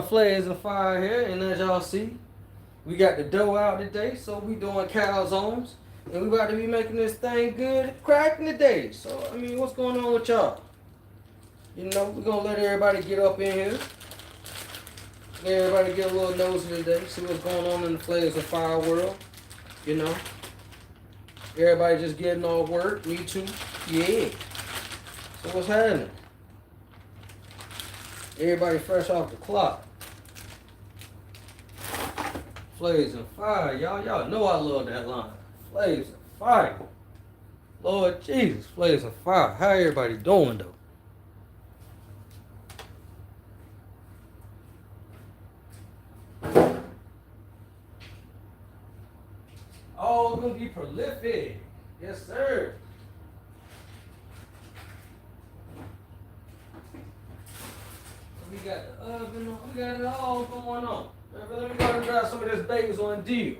Flares and fire here, and as y'all see, we got the dough out today, so we doing calzones, and we about to be making this thing good, cracking today. So I mean, what's going on with y'all? You know, we're gonna let everybody get up in here, let everybody get a little nosy today, see what's going on in the flares and fire world. You know, everybody just getting all work. Me too. Yeah. So what's happening? Everybody fresh off the clock. Flames and fire, y'all. Y'all know I love that line. Flames and fire. Lord Jesus, flames and fire. How everybody doing though? Oh, gonna be prolific. Yes, sir. We got the oven, we got it all going on. Let me go and grab some of this bagels on deal.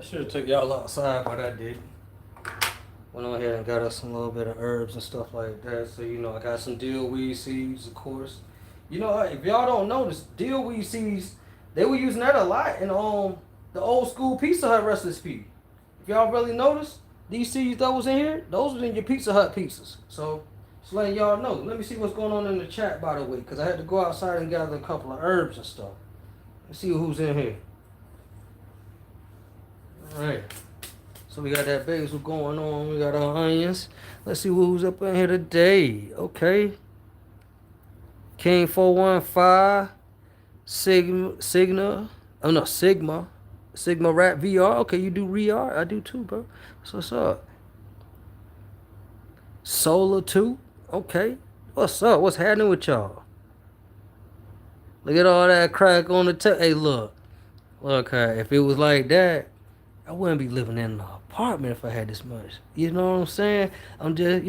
I should have took y'all outside, but I didn't. Went on ahead and got us some little bit of herbs and stuff like that. So you know, I got some dill weed seeds, of course. You know, if y'all don't notice, dill weed seeds, they were using that a lot in the old school Pizza Hut recipe. If y'all really notice, these seeds that was in here, those was in your Pizza Hut pizzas. So just letting y'all know. Let me see what's going on in the chat, by the way, because I had to go outside and gather a couple of herbs and stuff. Let's see who's in here. All right. So we got that basil going on. We got our onions. Let's see who's up in here today. Okay. King 415. Sigma. Oh no, Sigma. Sigma Rap VR. Okay, you do VR? I do too, bro. So what's up? Solar 2. Okay. What's up? What's happening with y'all? Look at all that crack on the Hey, look. Look, if it was like that, I wouldn't be living in an apartment if I had this much. You know what I'm saying? I'm just,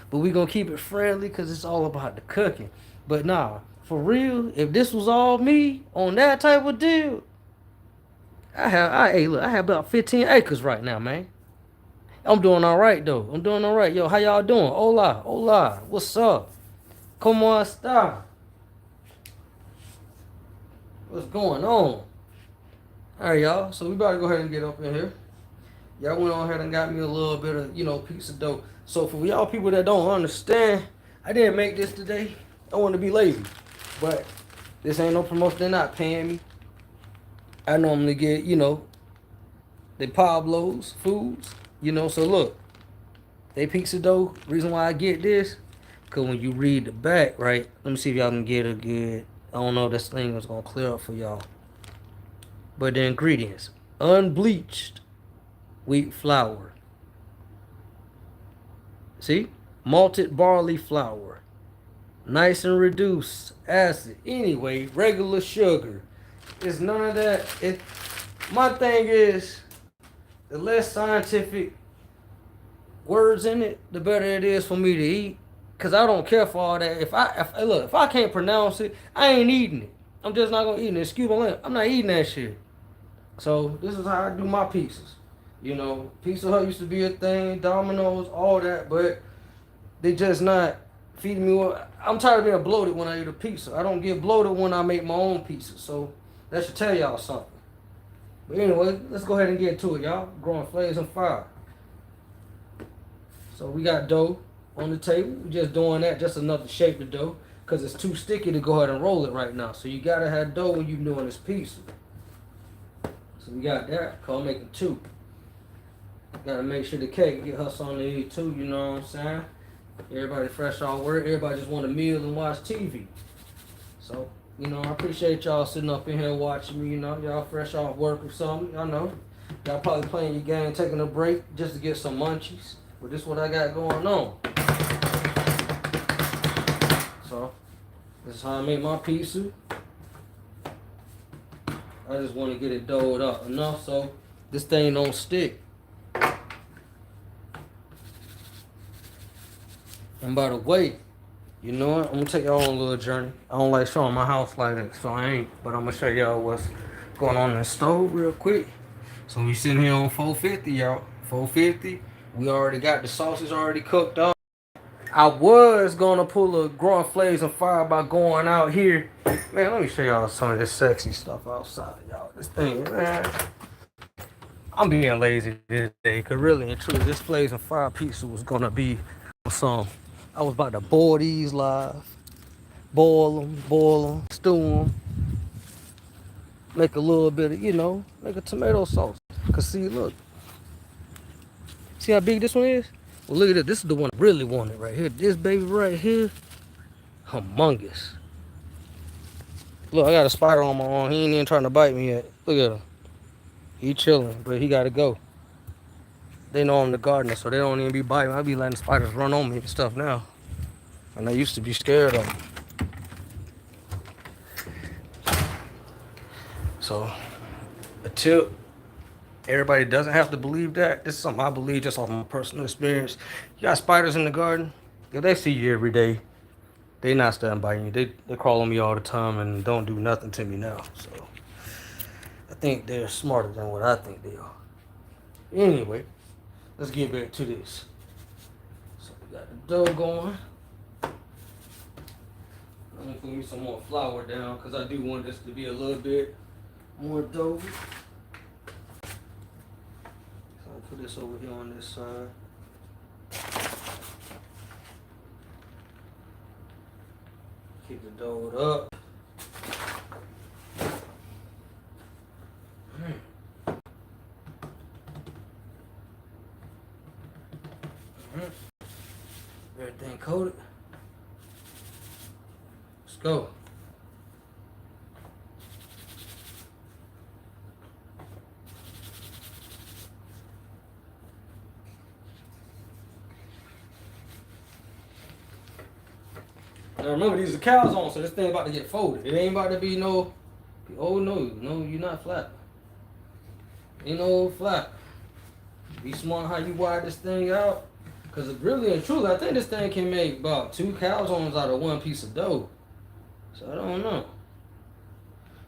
but we gonna keep it friendly because it's all about the cooking. But nah, for real, if this was all me on that type of deal, I have about 15 acres right now, man. I'm doing all right though. I'm doing all right. Yo, how y'all doing? Hola, hola. What's up? Como esta? What's going on? All right, y'all. So we about to go ahead and get up in here. Y'all went on ahead and got me a little bit of, piece of dough. So for y'all people that don't understand, I didn't make this today. I want to be lazy. But this ain't no promotion. They're not paying me. I normally get, the Pablo's foods, So look, they pizza dough. Reason why I get this, because when you read the back, right? Let me see if y'all can get a good. I don't know if this thing is going to clear up for y'all. But the ingredients. unbleached wheat flour. See? Malted barley flour. Nice and reduced acid. Anyway, regular sugar. It's none of that. My thing is, the less scientific words in it, the better it is for me to eat. Cause I don't care for all that. If I can't pronounce it, I ain't eating it. I'm just not gonna eat it. Excuse my language. I'm not eating that shit. So this is how I do my pizzas. You know, Pizza Hut used to be a thing, Domino's, all that, but they just not feeding me. I'm tired of being bloated when I eat a pizza. I don't get bloated when I make my own pizza. So that should tell y'all something. But anyway, let's go ahead and get to it, y'all. Growing flavors and fire. So we got dough on the table. We're just doing that, just enough to shape the dough, because it's too sticky to go ahead and roll it right now. So you gotta have dough when you're doing this pizza. So we got that. Call making two. Gotta make sure the cake get hustle on the eat too, you know what I'm saying? Everybody fresh off work, everybody just want a meal and watch TV. So, you know, I appreciate y'all sitting up in here watching me, you know, y'all fresh off work or something, y'all know. Y'all probably playing your game, taking a break just to get some munchies. But this is what I got going on. So, this is how I make my pizza. I just want to get it doughed up enough so this thing don't stick. And by the way, you know what? I'm gonna take y'all on a little journey. I don't like showing my house like that, so I ain't. But I'm gonna show y'all what's going on in the stove real quick. So we sitting here on 450, y'all. 450. We already got the sausage already cooked up. I was gonna pull a growing flames and fire by going out here. Man, let me show y'all some of this sexy stuff outside, y'all. This thing, man. I'm being lazy this day, cause really and truly, this flames and fire pizza was gonna be some. I was about to boil these live, boil them, stew them, make a little bit of, you know, make a tomato sauce. Cause see, look, see how big this one is? Well, look at this. This is the one I really wanted right here. This baby right here, humongous. Look, I got a spider on my arm. He ain't even trying to bite me yet. Look at him. He chilling, but he gotta go. They know I'm the gardener, so they don't even be biting. I be letting spiders run on me and stuff now. And I used to be scared of them. So, a tip, everybody doesn't have to believe that. This is something I believe just off my personal experience. You got spiders in the garden, if they see you every day, they not starting biting you. They crawl on me all the time and don't do nothing to me now. So, I think they're smarter than what I think they are. Anyway, let's get back to this. So, we got the dough going. I'm gonna put me some more flour down because I do want this to be a little bit more doughy. So I'll put this over here on this side. Keep the dough up. Everything coated. Let's go. Now remember, these are calzones, so this thing about to get folded. It ain't about to be no, oh no, you're not flat. Ain't no flat. Be smart how you wire this thing out. Because really and truly, I think this thing can make about 2 calzones out of one piece of dough. So I don't know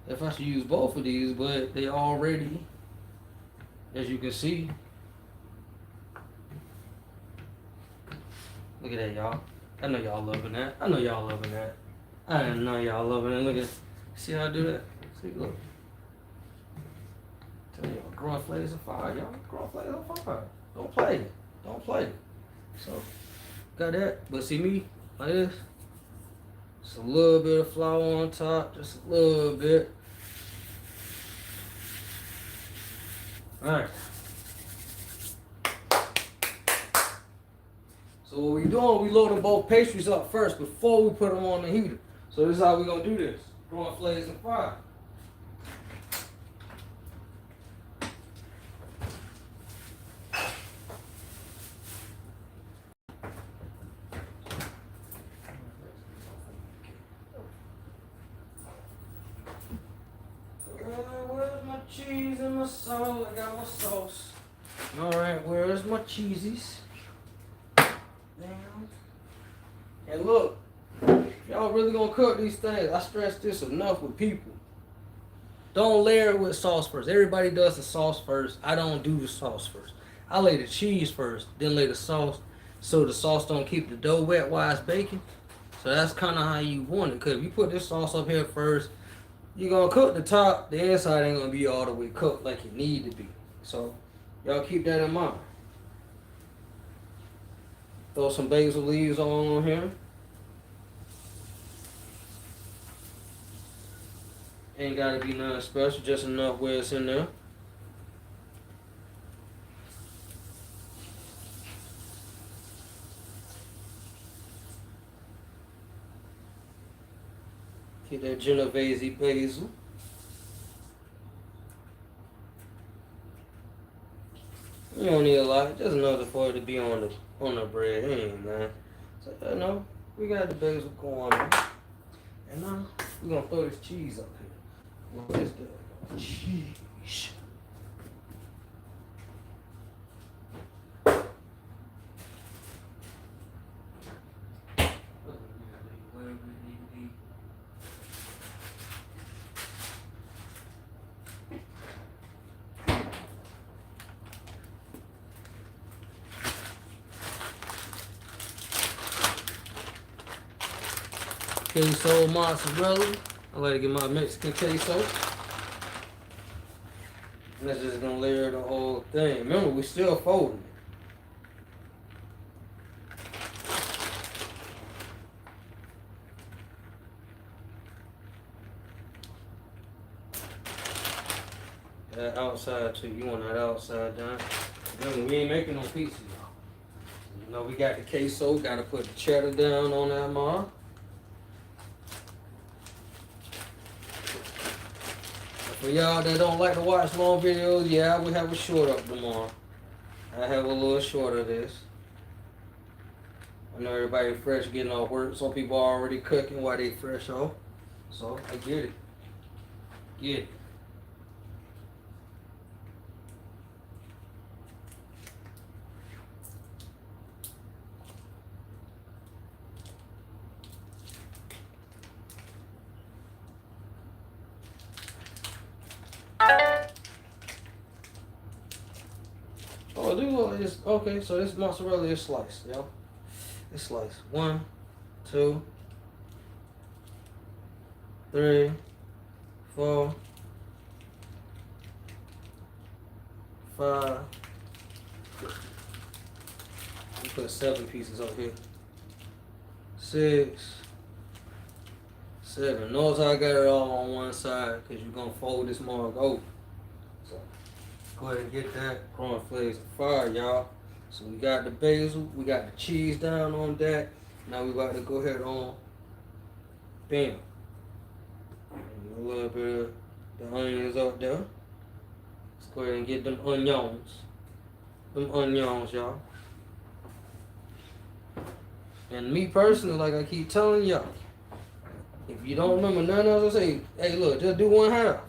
if I should use both of these, but they already, as you can see. Look at that, y'all. I know y'all loving that. I know y'all loving that. I know y'all loving it. Look at, see how I do that? See, look. Tell y'all, growing flavors of fire, y'all. Growing flavors of fire. Don't play. Don't play. So, got that. But see me, like this. Just a little bit of flour on top. Just a little bit. Alright. So what we doing, we loading both pastries up first before we put them on the heater. So this is how we gonna do this. Growing flavors and fire. cheese and my sauce. I got my sauce. Alright, where's my cheesies? Damn. And look, y'all really gonna cook these things. I stress this enough with people. Don't layer it with sauce first. Everybody does the sauce first. I don't do the sauce first. I lay the cheese first, then lay the sauce, so the sauce don't keep the dough wet while it's baking. So that's kind of how you want it. Cause if you put this sauce up here first, you're gonna cook the top. The inside ain't gonna be all the way cooked like it need to be. So y'all keep that in mind. Throw some basil leaves on here. Ain't gotta be nothing special, just enough where it's in there. Get that Genovese basil. You don't need a lot, just enough for it to be on the bread. Hey, man. So you know, we got the basil going on. And now we're gonna throw this cheese up here. What is that? Cheese. Queso mozzarella. I like to get my Mexican queso. And that's just gonna layer the whole thing. Remember, we still folding it. That outside too. You want that outside down. Remember, we ain't making no pizza, y'all. You know, we got the queso. Gotta put the cheddar down on that mark. For y'all that don't like to watch long videos, yeah, I will have a short up tomorrow. I have a little short of this. I know everybody fresh getting off work. Some people are already cooking while they fresh off. So I get it. Get it. Oh, this okay. So this mozzarella is sliced, yo. It's sliced. 1, 2, 3, 4, 5. We put 7 pieces up here. 6, 7. Notice I got it all on one side because you're gonna fold this mug over. So go ahead and get that cornflakes fire, y'all. So we got the basil, we got the cheese down on that. Now we about to go ahead on, bam. And a little bit of the onions up there. Let's go ahead and get them onions. Them onions, y'all. And me personally, like I keep telling y'all, if you don't remember none else, I say, hey look, just do one half.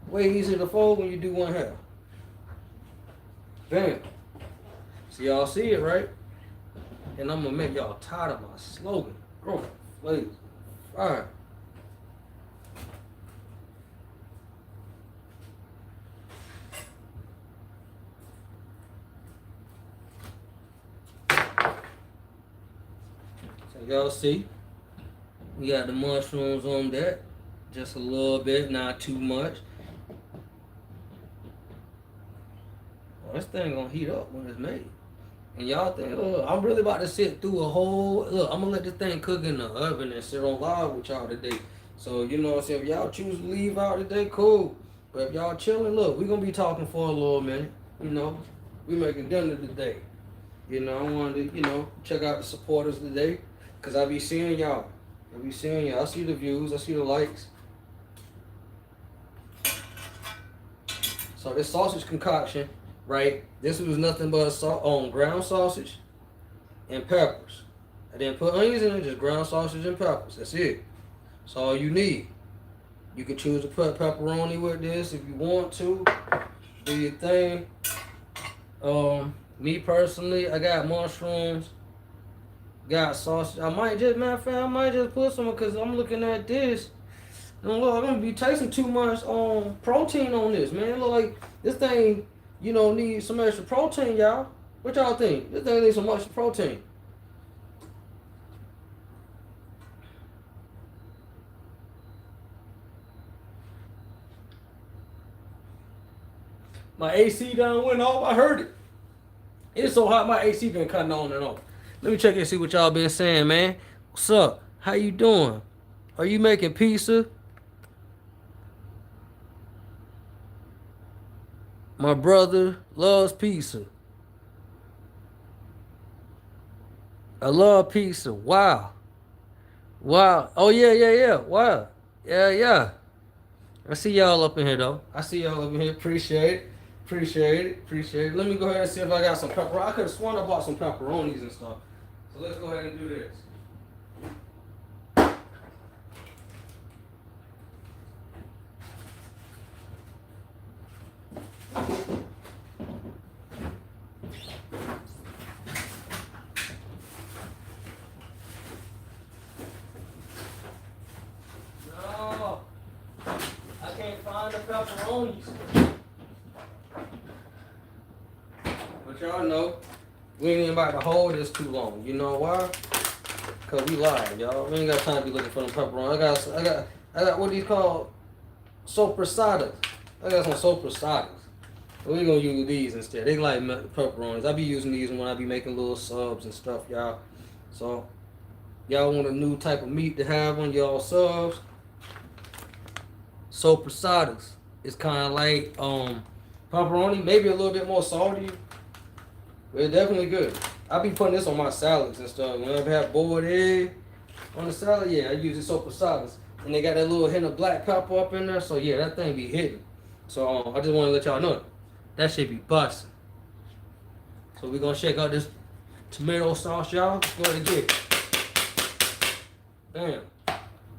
Way easier to fold when you do one half. Bam. So y'all see it, right? And I'm gonna make y'all tired of my slogan. Oh, please. Fire. So y'all see, we got the mushrooms on that. Just a little bit, not too much. This thing gonna heat up when it's made. And y'all think, look, I'm really about to sit through a whole, look, I'm gonna let this thing cook in the oven and sit on live with y'all today. So, you know what I'm saying, if y'all choose to leave out today, cool. But if y'all chilling, look, we gonna be talking for a little minute. You know, we making dinner today. You know, I wanted to, you know, check out the supporters today. Cause I be seeing y'all. I see the views, I see the likes. So this sausage concoction, right? This was nothing but ground sausage and peppers. I didn't put onions in it, just ground sausage and peppers. That's it. That's all you need. You can choose to put pepperoni with this if you want to. Do your thing. Me personally, I got mushrooms, got sausage. I might just, matter of fact, I might just put some because I'm looking at this. And look, I'm gonna be tasting too much protein on this, man. Look like this thing, needs some extra protein, y'all. What y'all think? This thing needs some extra protein. My AC done went off. I heard it. It's so hot, my AC been cutting on and off. Let me check and see what y'all been saying, man. What's up? How you doing? Are you making pizza? My brother loves pizza. I love pizza. Wow. Wow. Oh, yeah. Wow. Yeah. I see y'all up in here, though. I see y'all up in here. Appreciate it. Let me go ahead and see if I got some pepperoni. I could have sworn I bought some pepperonis and stuff. So let's go ahead and do this. No, I can't find the pepperonis. But y'all know, we ain't even about to hold this too long. You know why? Cause we live, y'all. We ain't got time to be looking for them pepperoni. I got what these called soprasadas. I got some soprasadas. We gonna use these instead. They like pepperonis. I be using these when I be making little subs and stuff, y'all. So y'all want a new type of meat to have on y'all subs? Soprasadas. It's kind of like pepperoni, maybe a little bit more salty. But it's definitely good. I be putting this on my salads and stuff. Whenever I have boiled egg on the salad, yeah, I use the soprasadas. And they got that little hint of black pepper up in there, so yeah, that thing be hitting. So I just want to let y'all know that shit be busting. So we gonna shake out this tomato sauce, y'all. Let's go ahead and get it. Damn.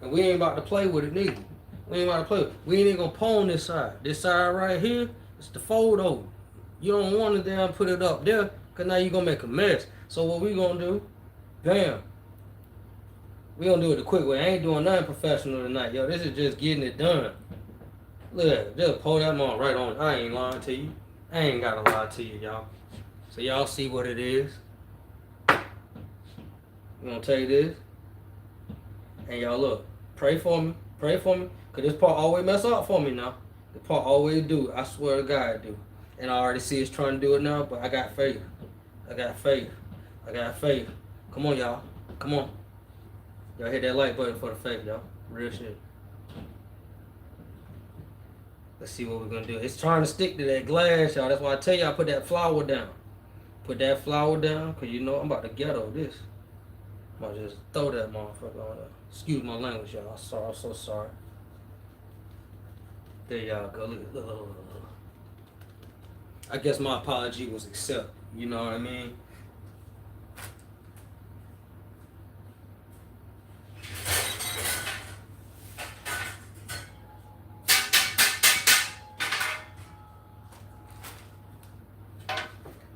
And we ain't about to play with it neither. We ain't about to play with it. We ain't even gonna pull on this side. This side right here, it's the fold over. You don't want to damn put it up there, cause now you gonna make a mess. So what we gonna do? Bam. We gonna do it the quick way. I ain't doing nothing professional tonight, yo. This is just getting it done. Look at that. Just pull that on right on. I ain't lying to you. I ain't gotta lie to you, y'all. So y'all see what it is. I'm gonna tell you this. And y'all look. Pray for me. Pray for me. Cause this part always mess up for me now. The part always do. I swear to God it do. And I already see it's trying to do it now, but I got faith. I got faith. Come on, y'all. Come on. Y'all hit that like button for the faith, y'all. Real shit. Let's see what we're gonna do. It's trying to stick to that glass, y'all. That's why I tell y'all put that flour down. Put that flour down, cause you know I'm about to ghetto this. I'm about to just throw that motherfucker on there. Excuse my language, y'all. I'm so sorry. There y'all go. Look. I guess my apology was accepted. You know what I mean?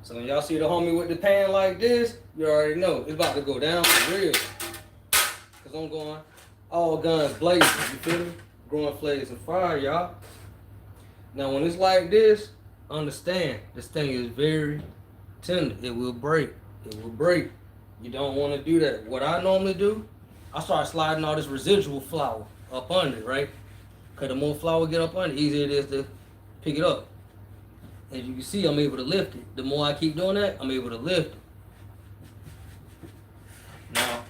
So when y'all see the homie with the pan like this, you already know it's about to go down for real. Cause I'm going all guns blazing, you feel me? Growing flames of fire, y'all. Now when it's like this, understand this thing is very tender. It will break. You don't want to do that. What I normally do, I start sliding all this residual flour up under it, right? Cause the more flour get up under, the easier it is to pick it up. As you can see, I'm able to lift it. The more I keep doing that, I'm able to lift it. Now,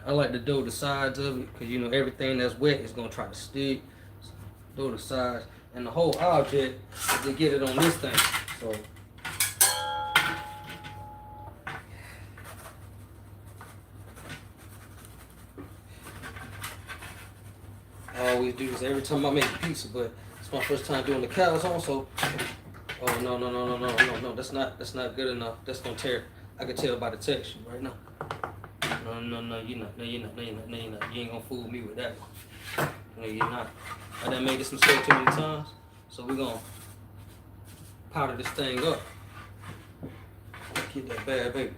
I like to do the sides of it because you know everything that's wet is gonna try to stick. So, do the sides, and the whole object is to get it on this thing. So. I always do this every time I make a pizza, but it's my first time doing the calzones, so oh no, that's not good enough. That's gonna tear. I can tell by the texture right now. No, you're not. You ain't gonna fool me with that one. No, you're not. I done made this mistake too many times. So we're gonna powder this thing up. Get that bad baby.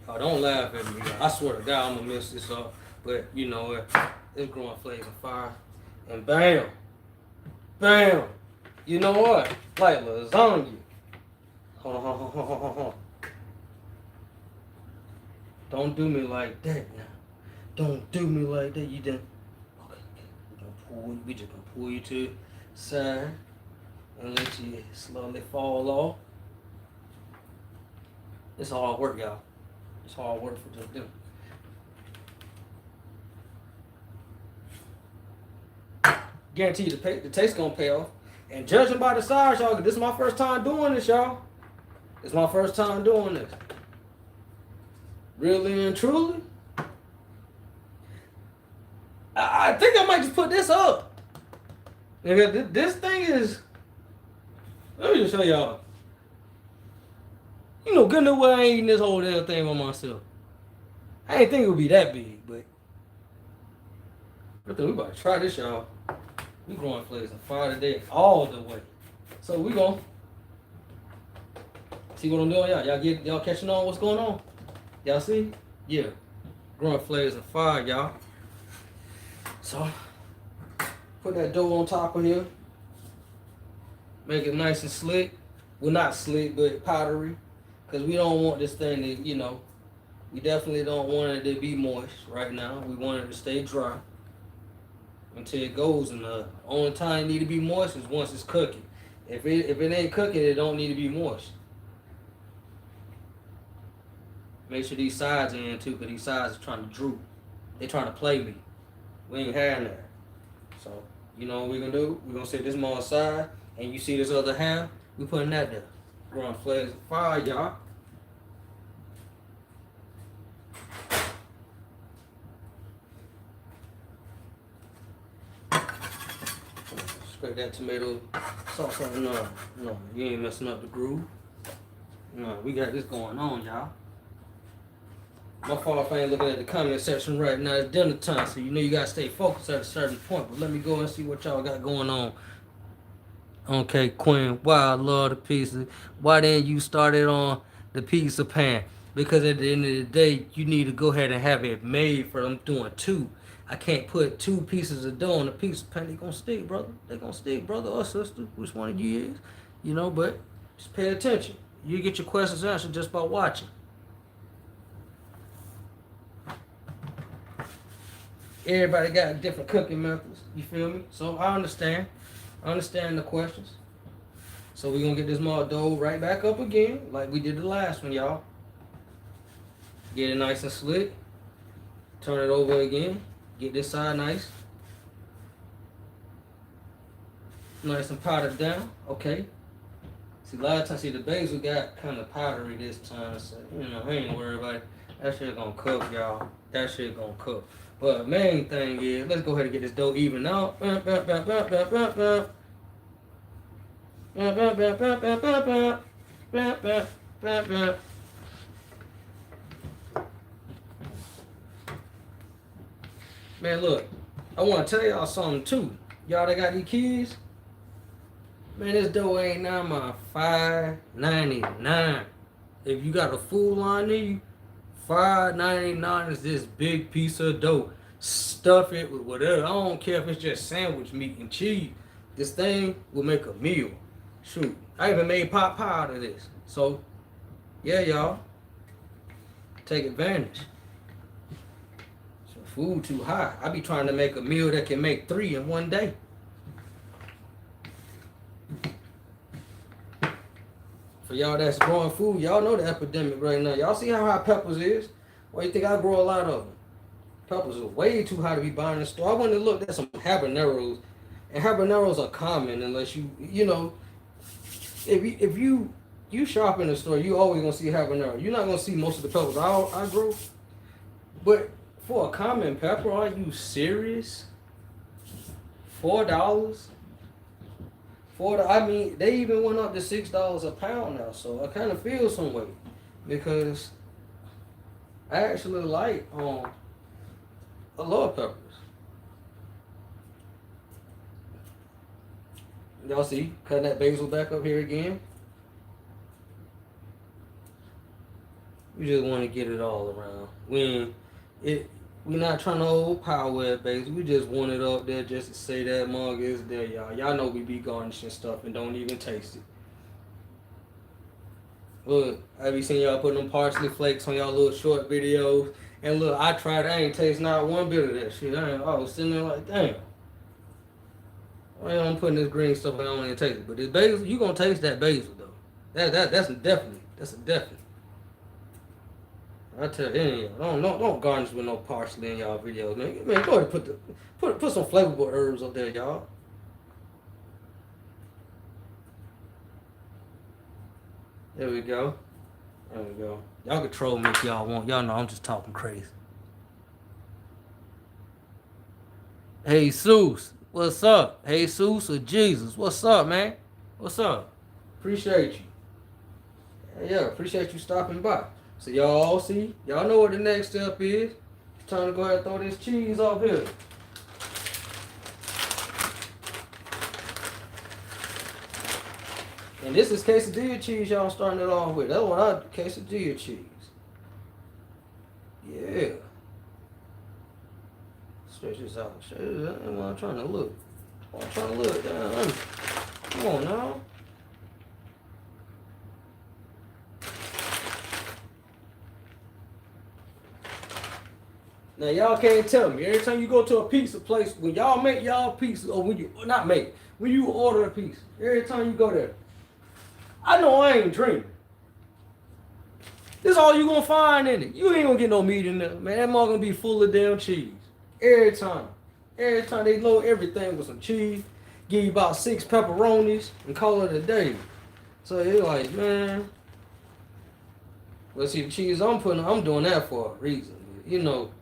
Y'all don't laugh at me. I swear to God I'm gonna mess this up. But you know what? It's growing flavor fire. And bam! Bam! You know what? Like lasagna. Hold on. Don't do me like that now. Don't do me like that. You done. Okay. We just gonna pull you to the side and let you slowly fall off. It's hard work, y'all. It's hard work for just them. Guarantee you the taste gonna pay off. And judging by the size, y'all, this is my first time doing this, y'all. It's my first time doing this. Really and truly. I think I might just put this up. Nigga, this thing is. Let me just show y'all. You know, good enough way I ain't eating this whole damn thing by myself. I ain't think it would be that big, but I think we about to try this, y'all. We growing flavors and fire today all the way. So we gonna see what I'm doing, y'all. Y'all catching on what's going on? Y'all see? Yeah. Growing flavors and fire, y'all. So put that dough on top of here. Make it nice and slick. Well, not slick, but powdery. Because we don't want this thing to, you know, we definitely don't want it to be moist right now. We want it to stay dry until it goes in the only time it need to be moist is once it's cooking. If it ain't cooking, it don't need to be moist. Make sure these sides are in too, because these sides are trying to droop. They trying to play me. We ain't having that. So, you know what we're gonna do? We're gonna set this more aside, and you see this other half, we putting that there. Growing flares of fire, y'all. Scrape that tomato sauce on. No, you ain't messing up the groove. No, we got this going on, y'all. My fault if I ain't looking at the comment section right now. It's dinner time, so you know you gotta stay focused at a certain point. But let me go and see what y'all got going on. Okay, Quinn, why I love the pizza. Why didn't you start it on the pizza pan? Because at the end of the day, you need to go ahead and have it made for them doing two. I can't put 2 pieces of dough on a pizza pan. They gonna stick, brother. They gonna stick, brother or sister, which one of you is. You know, but just pay attention. You get your questions answered just by watching. Everybody got different cooking methods. You feel me? So I understand. I understand the questions. So we're going to get this mold dough right back up again like we did the last one, y'all. Get it nice and slick. Turn it over again. Get this side nice. Nice and powdered down. Okay. See, a lot of times, the basil got kind of powdery this time. So, you know, I ain't worried about it. That shit going to cook, y'all. That shit going to cook. But main thing is, let's go ahead and get this dough even out. Man, look, I want to tell y'all something too. Y'all that got these kids, man, this dough ain't now my $5.99. If you got a full line in you, $5.99 is this big piece of dough. Stuff it with whatever. I don't care if it's just sandwich meat and cheese. This thing will make a meal. Shoot, I even made pot pie out of this. So, yeah, y'all, take advantage. So food too hot. I be trying to make a meal that can make 3 in one day. For y'all that's growing food, y'all know the epidemic right now. Y'all see how hot peppers is? Why you think I grow a lot of them? Peppers are way too high to be buying in the store. I went to look at some habaneros, and habaneros are common unless you know, if you shop in the store, you always gonna see habanero. You're not gonna see most of the peppers I grow. But for a common pepper, are you serious? $4? I mean, they even went up to $6 a pound now, so I kind of feel some way because I actually like a lot of peppers. Y'all see, cutting that basil back up here again. We just want to get it all around. We not trying to overpower it, basil. We just want it up there just to say that mug is there, y'all. Y'all know we be garnishing stuff and don't even taste it. Look, I be seeing y'all putting them parsley flakes on y'all little short videos. And look, I tried, I ain't taste not one bit of that shit. I was sitting there like, damn. Why I'm putting this green stuff and I don't even taste it? But this basil, you gonna taste that basil though. That's a definite. I tell you, don't garnish with no parsley in y'all videos, man. Man, go ahead and put some flavorful herbs up there, y'all. There we go. There we go. Y'all can troll me if y'all want. Y'all know I'm just talking crazy. Hey, Seuss, what's up? Hey, Seuss or Jesus, what's up, man? What's up? Appreciate you. Yeah, appreciate you stopping by. So y'all see, y'all know what the next step is. It's time to go ahead and throw this cheese off here. And this is quesadilla cheese y'all starting it off with. That's what quesadilla cheese. Yeah. Stretch this out. Stretch this out. That's what I'm trying to look. Damn. Come on now. Now y'all can't tell me. Every time you go to a pizza place, when y'all make y'all pizza, or when you order a pizza, every time you go there, I know I ain't dreaming. This is all you gonna find in it. You ain't gonna get no meat in there, man. That mug gonna be full of damn cheese. Every time they load everything with some cheese, give you about 6 pepperonis and call it a day. So you're like, man. Well, see, the cheese I'm doing that for a reason. You know,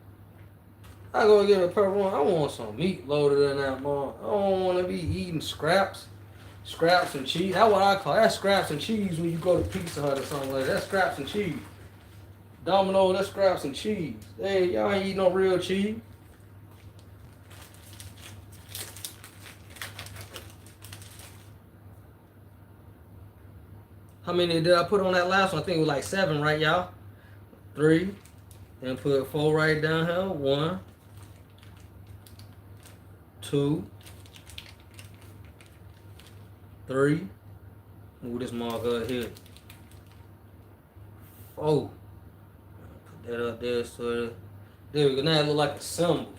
I go get a pepperoni. I want some meat loaded in that mug. I don't want to be eating scraps and cheese. That's what I call it. That's scraps and cheese when you go to Pizza Hut or something like that. That's scraps and cheese. Domino, that's scraps and cheese. Hey, y'all ain't eating no real cheese. How many did I put on that last one? I think it was like 7, right, y'all? 3. And put 4 right down here. 1, 2, 3. Move this mug up here. 4. Put that up there so there we go. Now it look like a symbol.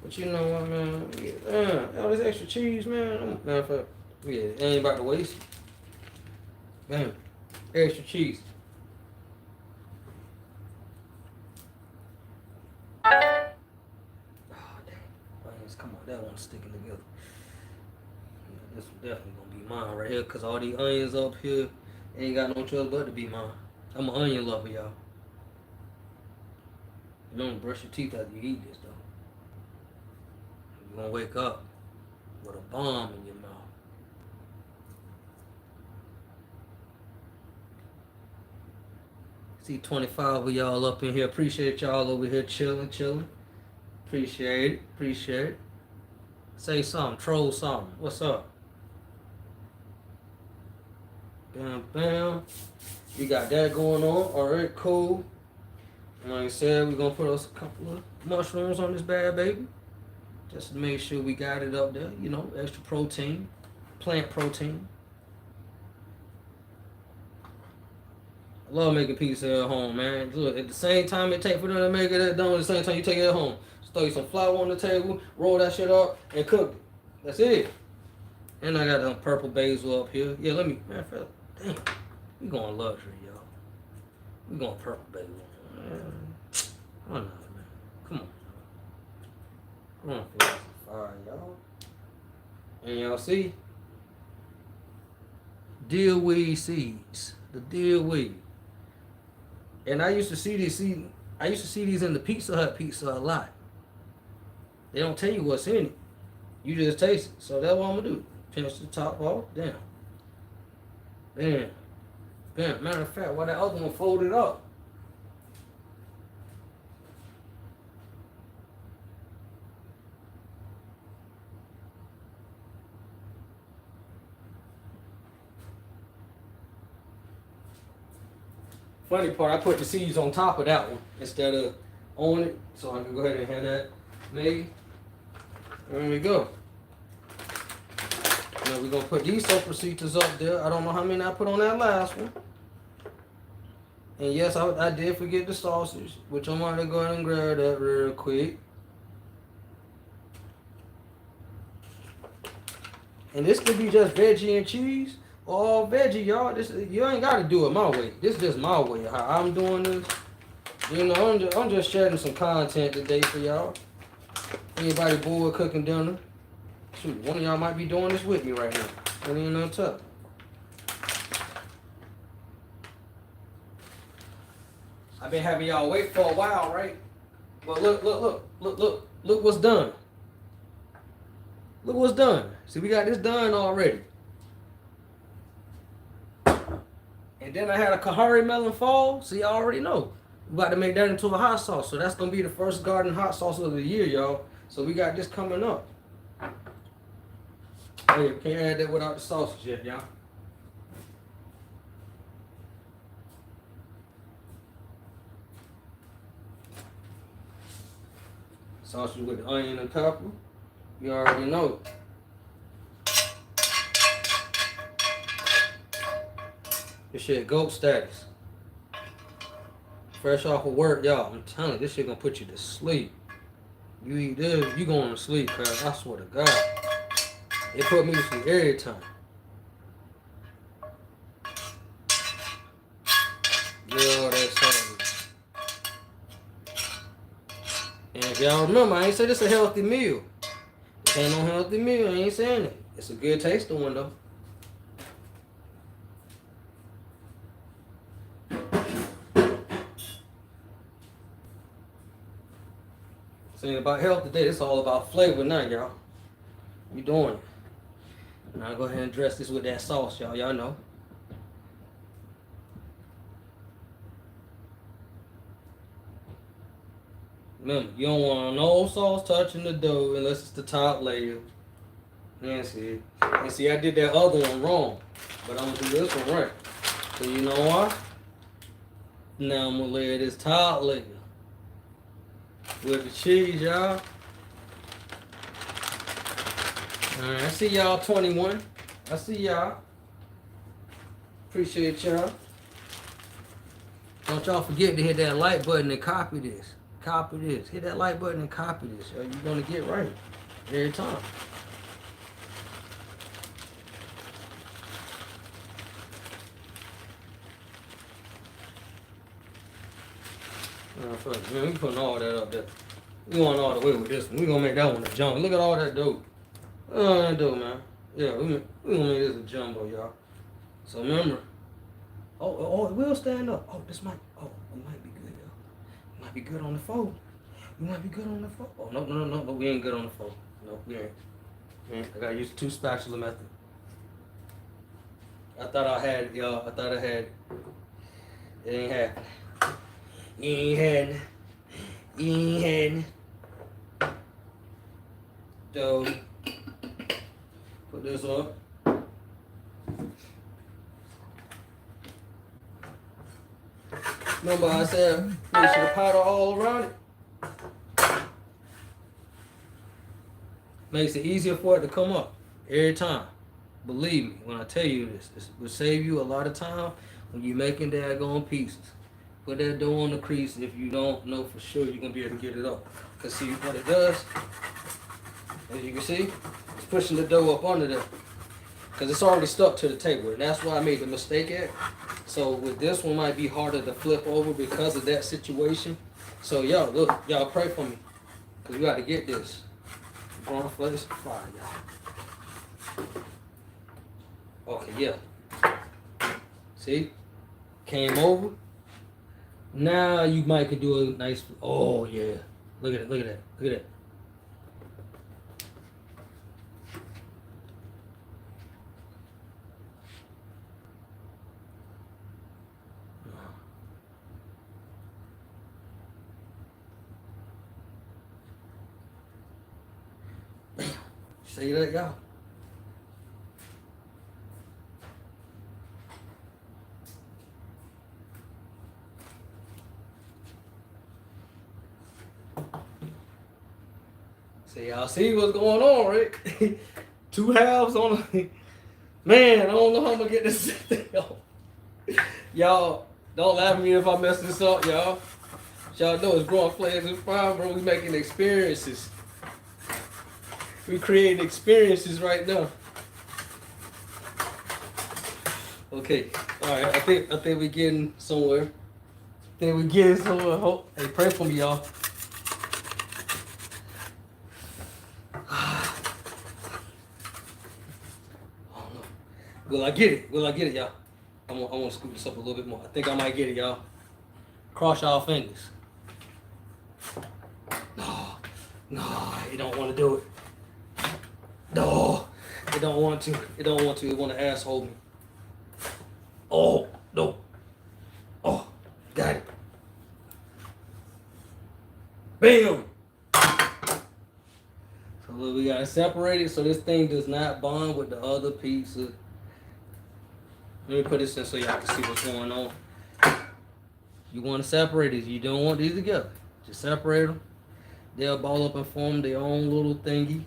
But you know what, man? Yeah, all this extra cheese, man. Matter of fact, yeah, it ain't about to waste it. Man, extra cheese. Oh, dang. Onions, come on, that one's sticking together. Yeah, this one definitely gonna be mine right here, because all these onions up here ain't got no choice but to be mine. I'm an onion lover, y'all. You don't brush your teeth after you eat this, though. You're gonna wake up with a bomb in your mouth. See 25 of y'all up in here. Appreciate y'all over here chilling. Appreciate it. Say something, troll something. What's up? Bam. We got that going on. Alright, cool. And like I said, we're gonna put us a couple of mushrooms on this bad baby. Just to make sure we got it up there. You know, extra protein, plant protein. I love making pizza at home, man. Look, at the same time it takes for them to make it done, at the same time you take it at home. Just throw you some flour on the table, roll that shit up, and cook it. That's it. And I got some purple basil up here. Yeah, let me, man, damn. We going luxury, y'all. We going purple basil. Oh no, man. Come on, y'all. Come on, feel some fire, y'all. And y'all see? Dillweed seeds. The dillweed. And I used to see these in the Pizza Hut pizza a lot. They don't tell you what's in it. You just taste it. So that's what I'm gonna do. Pinch the top off. Damn. Matter of fact, why that other one folded up? Funny part, I put the seeds on top of that one instead of on it, so I can go ahead and have that made. There we go. Now we're gonna put these sopracitas up there. I don't know how many I put on that last one. And yes, I did forget the sausage, which I'm gonna go ahead and grab that real quick. And this could be just veggie and cheese or all veggie, y'all. This you ain't gotta do it my way. This is just my way. How I'm doing this. You know, I'm just sharing some content today for y'all. Anybody bored cooking dinner? Shoot, one of y'all might be doing this with me right now. It ain't no tough. I've been having y'all wait for a while, right? But look what's done. Look what's done. See, we got this done already. And then I had a Kahari melon fall. See, I already know. We about to make that into a hot sauce. So that's going to be the first garden hot sauce of the year, y'all. So we got this coming up. Oh yeah, can't add that without the sausage yet, y'all. Sausage with the onion and pepper. You already know. This shit goat status. Fresh off of work, y'all. I'm telling you, this shit gonna put you to sleep. You eat this, you going to sleep, cuz I swear to God. It put me to sleep every time. Yo, that's something. And if y'all remember, I ain't say this a healthy meal. This ain't no healthy meal, I ain't saying it. It's a good tasting one though. This ain't about health today, it's all about flavor now, y'all. We doing it. Now go ahead and dress this with that sauce, y'all. Y'all know. Remember, you don't want no sauce touching the dough unless it's the top layer. And see, I did that other one wrong, but I'm gonna do this one right. So you know what? Now I'm gonna layer this top layer with the cheese, y'all. Alright, I see y'all 21. I see y'all. Appreciate y'all. Don't y'all forget to hit that like button and copy this. Copy this. Hit that like button and copy this. You're gonna get right every time. Man, we putting all that up there. We going all the way with this one. We gonna make that one a jumbo. Look at all that dough. Oh, that dough, man. Yeah, we gonna make this a jumbo, y'all. So remember. Oh, it will stand up. Oh, this might. Oh, it might be good, y'all. It might be good on the fold. We might be good on the fold. Oh, no, we ain't good on the fold. No, we ain't. I gotta use the 2 spatula method. I thought I had it, y'all. I thought I had it. It ain't happening. You ain't had dough. Put this up. Remember I said make sure the powder all around it. Makes it easier for it to come up every time. Believe me when I tell you this will save you a lot of time when you're making daggone pieces. Put that dough on the crease if you don't know for sure you're going to be able to get it up. Because see what it does, as you can see, it's pushing the dough up under there. Because it's already stuck to the table. And that's why I made the mistake at. So with this one might be harder to flip over because of that situation. So y'all, look, y'all pray for me. Because we got to get this. Going for this fire, y'all. Okay, yeah. See? Came over. Now you might could do a nice, oh yeah. Look at it, look at that, look at that. Bam. See that, y'all? So y'all see what's going on, right? Two halves on a man. I don't know how I'm gonna get this thing off. Y'all don't laugh at me if I mess this up, y'all. Y'all know it's growing flags and fire, bro. We making experiences. We creating experiences right now. Okay, all right. I think we getting somewhere. Hey, pray for me, y'all. Will I get it? Y'all? I want to scoop this up a little bit more. I think I might get it, y'all. Cross y'all fingers. No, it don't want to do it. No, it don't want to. It want to asshole me. Oh, no. Oh, got it. Bam! So look, we got it separated so this thing does not bond with the other pizza. Let me put this in so y'all can see what's going on. You want to separate these. You don't want these together. Just separate them. They'll ball up and form their own little thingy.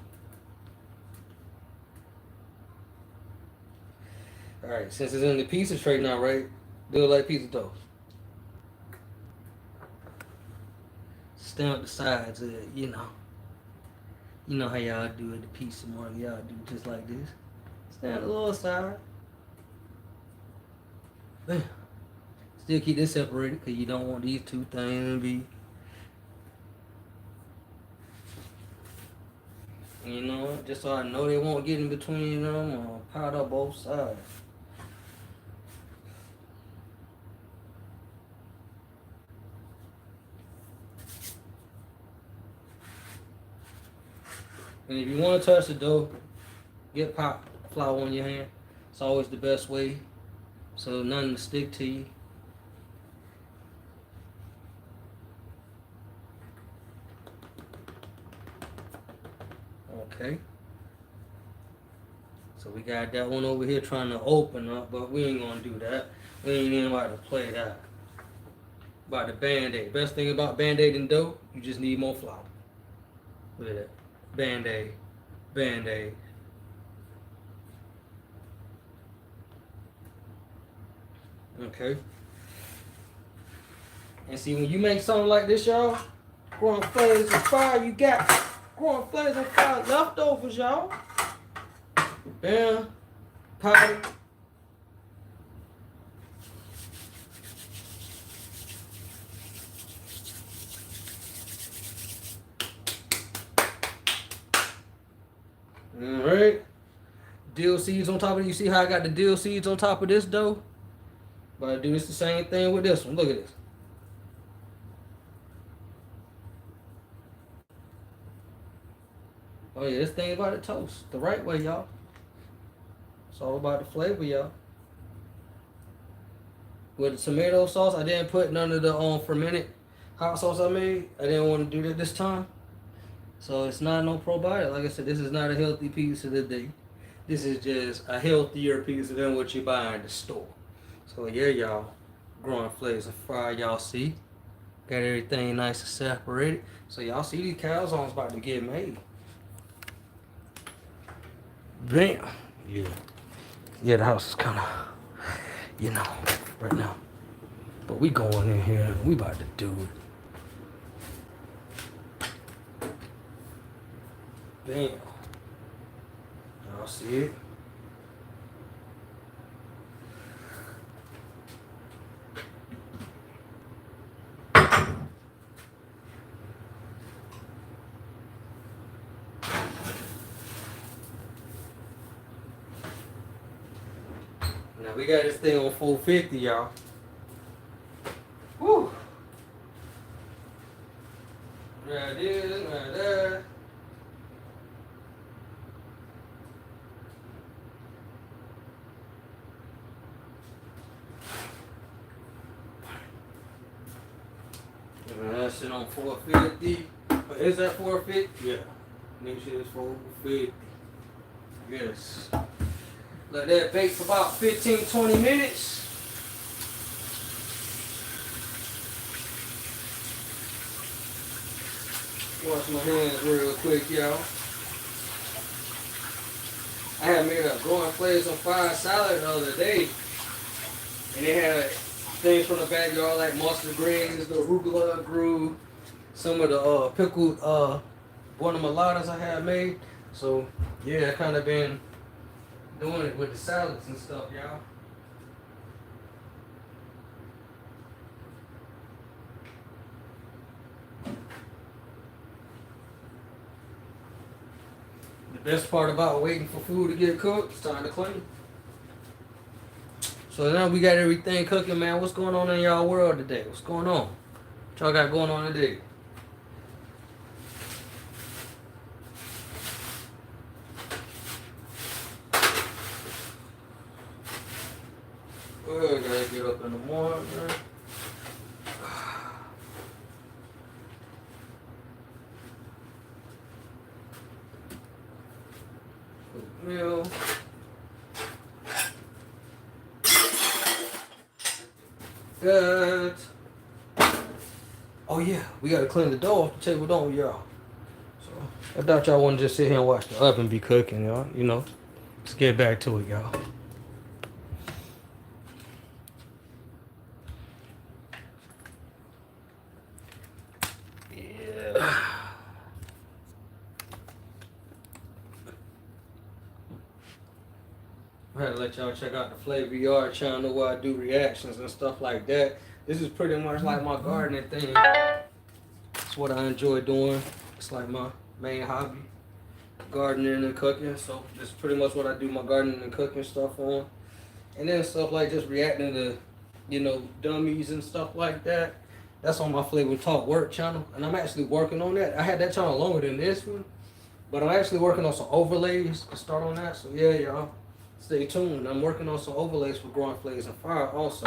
Alright, since it's in the pizza tray now, right? Do it like pizza dough. Stamp the sides of it, you know. You know how y'all do it, the pizza mark. Y'all do just like this. Stamp the little side. Bam. Still keep this separated because you don't want these two things to be. You know, just so I know they won't get in between them or powder both sides. And if you want to touch the dough, get pop flour on your hand. It's always the best way, so nothing to stick to you. Okay. So we got that one over here trying to open up, but we ain't gonna do that. We ain't even about to play that. About the Band-Aid. Best thing about Band-Aid and dough, you just need more flour. Look at that. Band-Aid. Band-Aid. Okay. And see, when you make something like this, y'all, growing flames and fire, you got growing flames and fire leftovers, y'all. Bam. Powder. Alright. Dill seeds on top of it. You see how I got the dill seeds on top of this dough? But I do this the same thing with this one. Look at this. Oh yeah, this thing about to toast. The right way, y'all. It's all about the flavor, y'all. With the tomato sauce, I didn't put none of the fermented hot sauce I made. I didn't want to do that this time. So it's not no probiotic. Like I said, this is not a healthy pizza today. This is just a healthier pizza than what you buy in the store. So yeah, y'all, growing flavors of fire, y'all see. Got everything nice and separated. So y'all see these calzones about to get made. Bam. Yeah. Yeah, the house is kind of, you know, right now. But we going in here. We about to do it. Bam. Y'all see it? Now we got this thing on 450, y'all. Woo! Right there, right there. That shit on 450. Is that 450? Yeah. Make sure it's 450. Yes. Let that bake for about 15-20 minutes. Wash my hands real quick, y'all. I had made a growing flavors on fire salad the other day, and it had things from the backyard like mustard greens, the arugula grew, some of the pickled guatemaladas I had made. So yeah, I kind of been doing it with the salads and stuff, y'all. The best part about waiting for food to get cooked, it's time to clean. So now we got everything cooking, man. What's going on in y'all world today? What's going on? What y'all got going on today? Oh, gotta get up in the morning, man. Meal. Good. Oh yeah, we gotta clean the dough off the table, don't we, y'all? So I thought y'all wanna just sit here and watch the oven be cooking, y'all. You know, let's get back to it, y'all. Yeah. I had to let y'all check out the Flavor Yard channel where I do reactions and stuff like that. This is pretty much like my gardening thing. It's what I enjoy doing. It's like my main hobby, gardening and cooking. So this is pretty much what I do my gardening and cooking stuff on. And then stuff like just reacting to, you know, dummies and stuff like that. That's on my Flavor Talk Work channel. And I'm actually working on that. I had that channel longer than this one. But I'm actually working on some overlays to start on that. So yeah, y'all. Stay tuned. I'm working on some overlays for growing flavors and fire also.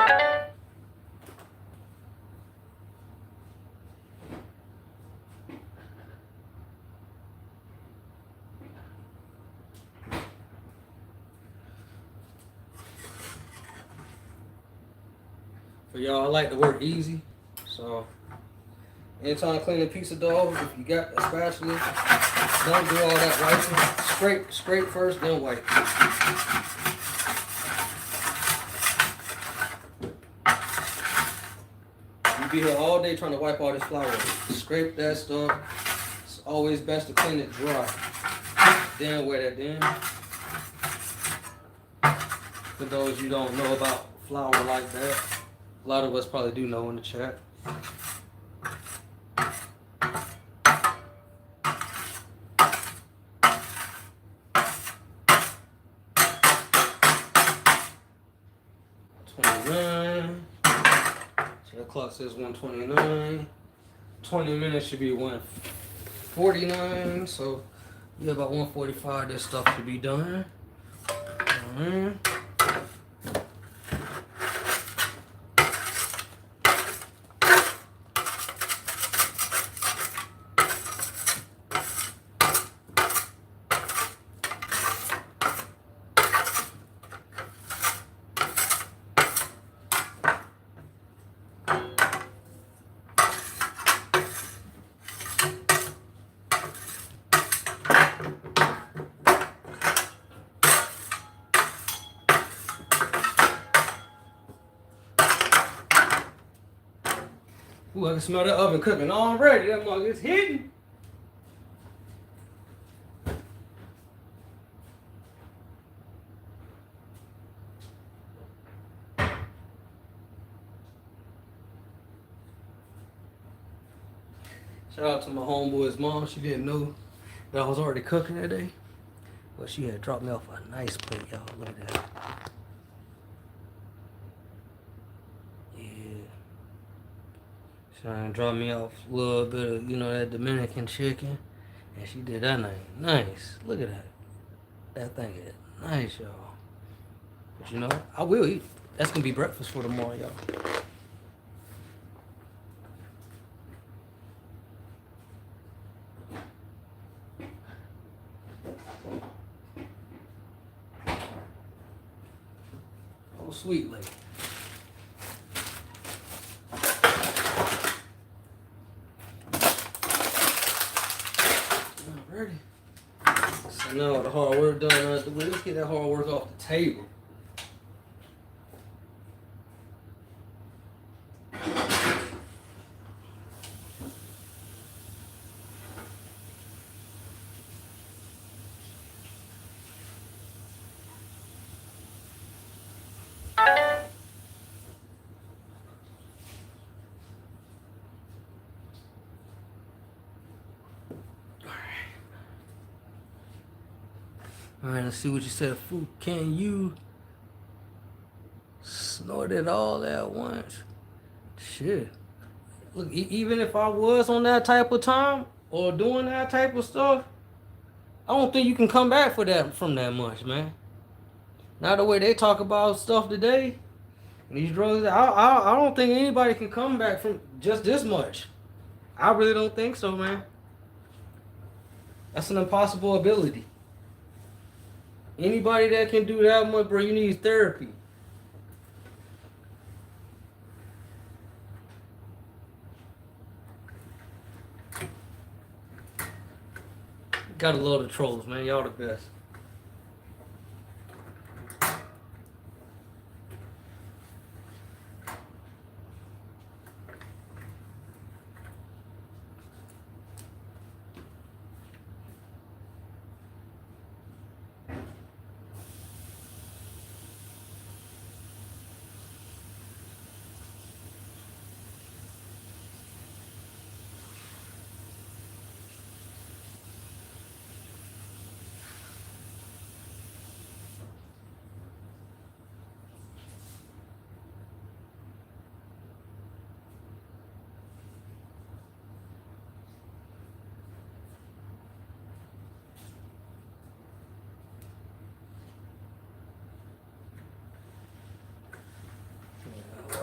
For y'all, I like to work easy. So anytime cleaning a piece of dough, if you got a spatula, don't do all that wiping. Scrape first, then wipe. You be here all day trying to wipe all this flour. Scrape that stuff. It's always best to clean it dry. Then wear that down. For those you don't know about flour like that, a lot of us probably do know in the chat. So the clock says 129. 20 minutes should be 149. So yeah, about 145 this stuff should be done. Ooh, I can smell that oven cooking already. That mug is hitting. Shout out to my homeboy's mom. She didn't know that I was already cooking today. But she had dropped me off a nice plate, y'all. Look at that. Trying to drop me off a little bit of, you know, that Dominican chicken. And she did that thing nice. Look at that. That thing is nice, y'all. But you know, I will eat. That's going to be breakfast for tomorrow, y'all. Oh, sweet lady. No, the hard work done out the way. Let's get that hard work off the table. Alright, let's see what you said. Food, can you snort it all at once? Shit. Look, even if I was on that type of time or doing that type of stuff, I don't think you can come back for that from that much, man. Not the way they talk about stuff today. These drugs, I don't think anybody can come back from just this much. I really don't think so, man. That's an impossible ability. Anybody that can do that much, bro, you need therapy. Gotta love the trolls, man. Y'all the best.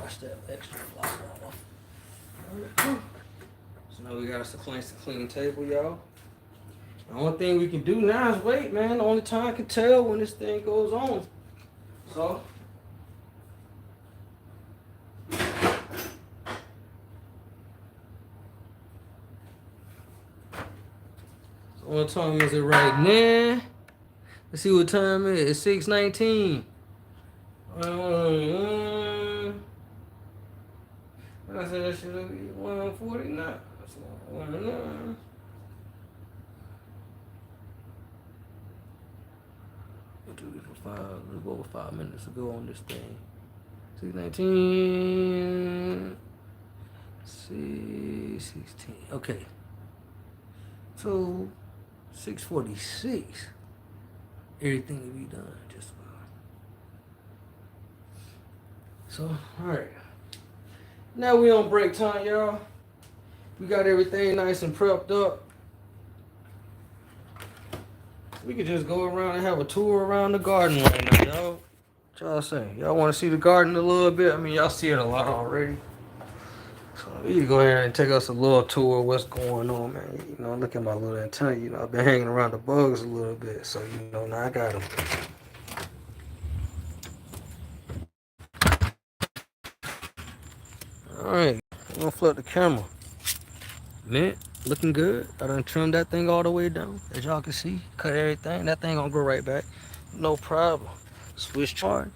Wash that extra flour off. So now we got us a clean table, y'all. The only thing we can do now is wait, man. The only time I can tell when this thing goes on. So what time is it right now? Let's see what time it is. It's 6:19. I said that should be 1:49. That's 1:09. Let's go over 5 minutes ago on this thing. 6:19. 6:16. Okay. So 6:46. Everything will be done just fine. So, alright. Now we on break time, y'all. We got everything nice and prepped up. We could just go around and have a tour around the garden right now, y'all. What y'all saying? Y'all want to see the garden a little bit? I mean, y'all see it a lot already. So we can go ahead and take us a little tour of what's going on, man. You know, look at my little antenna. You know, I've been hanging around the bugs a little bit. So, you know, now I got them. Alright, I'm gonna flip the camera. Mint, looking good. I done trimmed that thing all the way down. As y'all can see, cut everything. That thing gonna go right back. No problem. Switch chart.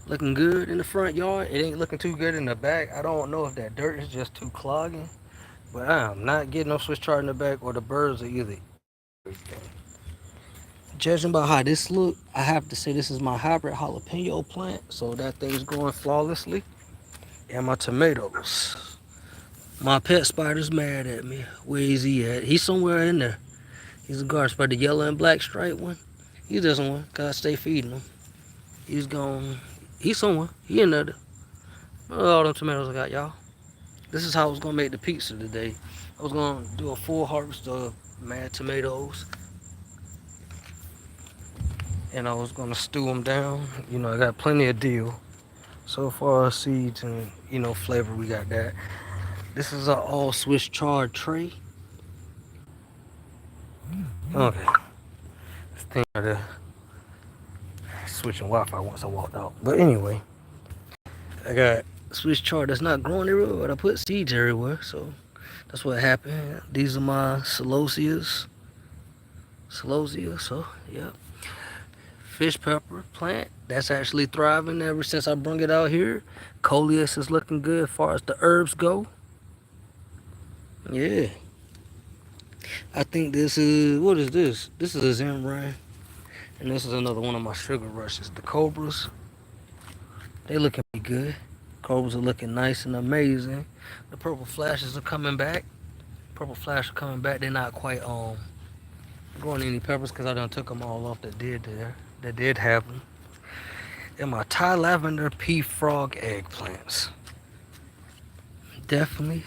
Looking good in the front yard. It ain't looking too good in the back. I don't know if that dirt is just too clogging. But I am not getting no switch chart in the back or the birds are either. Judging by how this look, I have to say this is my hybrid jalapeno plant. So that thing's growing flawlessly. And my tomatoes. My pet spider's mad at me. Where is he at? He's somewhere in there. He's a garden spider, the yellow and black striped one. He doesn't want, cause I stay feeding him. He's gone. He's somewhere. He in there. Look at all them tomatoes I got, y'all. This is how I was gonna make the pizza today. I was gonna do a full harvest of mad tomatoes. And I was gonna stew them down. You know, I got plenty of dill. So far, seeds and, you know, flavor, we got that. This is an all Swiss chard tray. Okay. This thing right switching Wi-Fi once I walked out. But anyway, I got Swiss chard that's not growing everywhere, but I put seeds everywhere. So that's what happened. These are my celosias. Celosia, so yeah. Fish pepper plant, that's actually thriving ever since I brung it out here. Coleus is looking good as far as the herbs go. Yeah. I think this is, what is this? This is a Zen. And this is another one of my sugar rushes. The cobras, they looking pretty good. Cobras are looking nice and amazing. The purple flashes are coming back. Purple flash are coming back. They're not quite growing any peppers because I done took them all off that did have them. And my Thai lavender pea frog eggplants definitely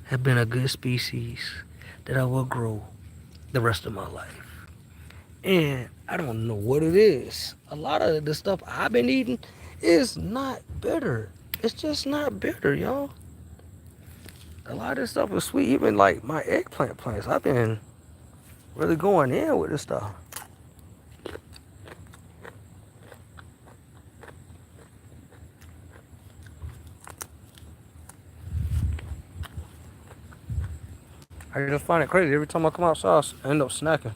have been a good species that I will grow the rest of my life. And I don't know what it is. A lot of the stuff I've been eating is not bitter. It's just not bitter, y'all. A lot of this stuff is sweet. Even like my eggplant plants, I've been really going in with this stuff. I just find it crazy. Every time I come outside, I end up snacking.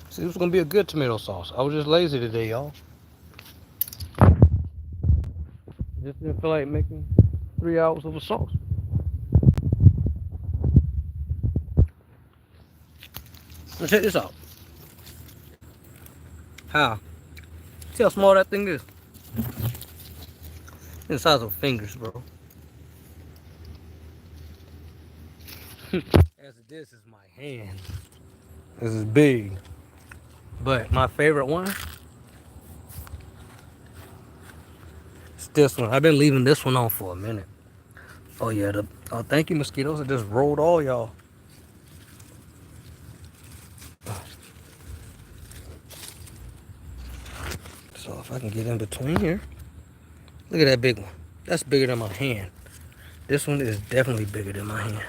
See, this was gonna be a good tomato sauce. I was just lazy today, y'all. Just didn't feel like making 3 hours of a sauce. Now check this out. How? See how small that thing is? It's the size of fingers, bro. As this is my hand. This is big. But my favorite one is this one. I've been leaving this one on for a minute. Oh yeah, thank you mosquitoes. It just rolled all y'all. So if I can get in between here. Look at that big one. That's bigger than my hand. This one is definitely bigger than my hand.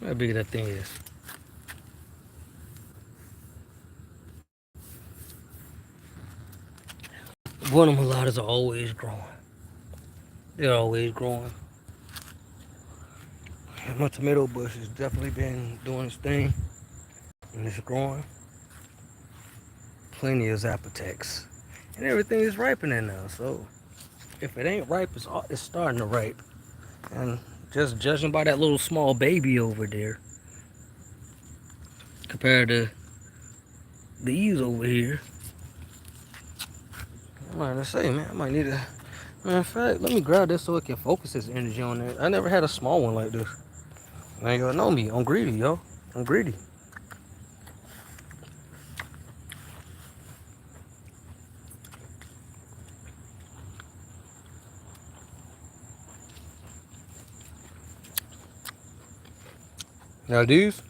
How big that thing is. Guatemalans are always growing. They're always growing. And my tomato bush has definitely been doing its thing. And it's growing. Plenty of Zapotex. And everything is ripening now. So if it ain't ripe, it's starting to ripe. And just judging by that little small baby over there, compared to these over here, I might have to say, man, I might need to. Matter of fact, let me grab this so it can focus its energy on it. I never had a small one like this. Now y'all know me. I'm greedy, yo. I'm greedy. Now these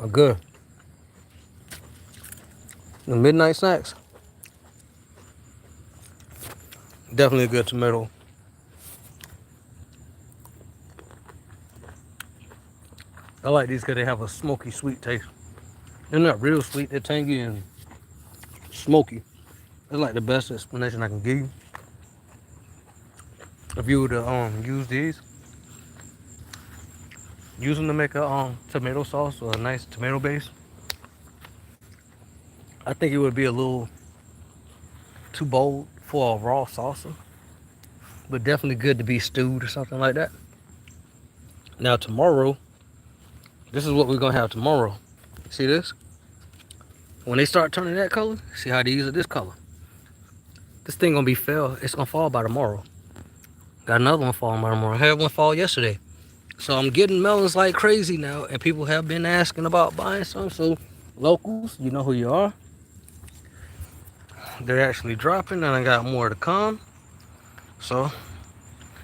are good. The midnight snacks. Definitely a good tomato. I like these because they have a smoky, sweet taste. They're not real sweet. They're tangy and smoky. That's like the best explanation I can give you. If you were to use these, use them to make a tomato sauce or a nice tomato base, I think it would be a little too bold for a raw salsa, but definitely good to be stewed or something like that. Now tomorrow, this is what we're gonna have tomorrow. See this? When they start turning that color, see how these are this color. This thing gonna be fell. It's gonna fall by tomorrow. Got another one falling by tomorrow. I had one fall yesterday. So I'm getting melons like crazy now, and people have been asking about buying some. So locals, you know who you are. They're actually dropping, and I got more to come. So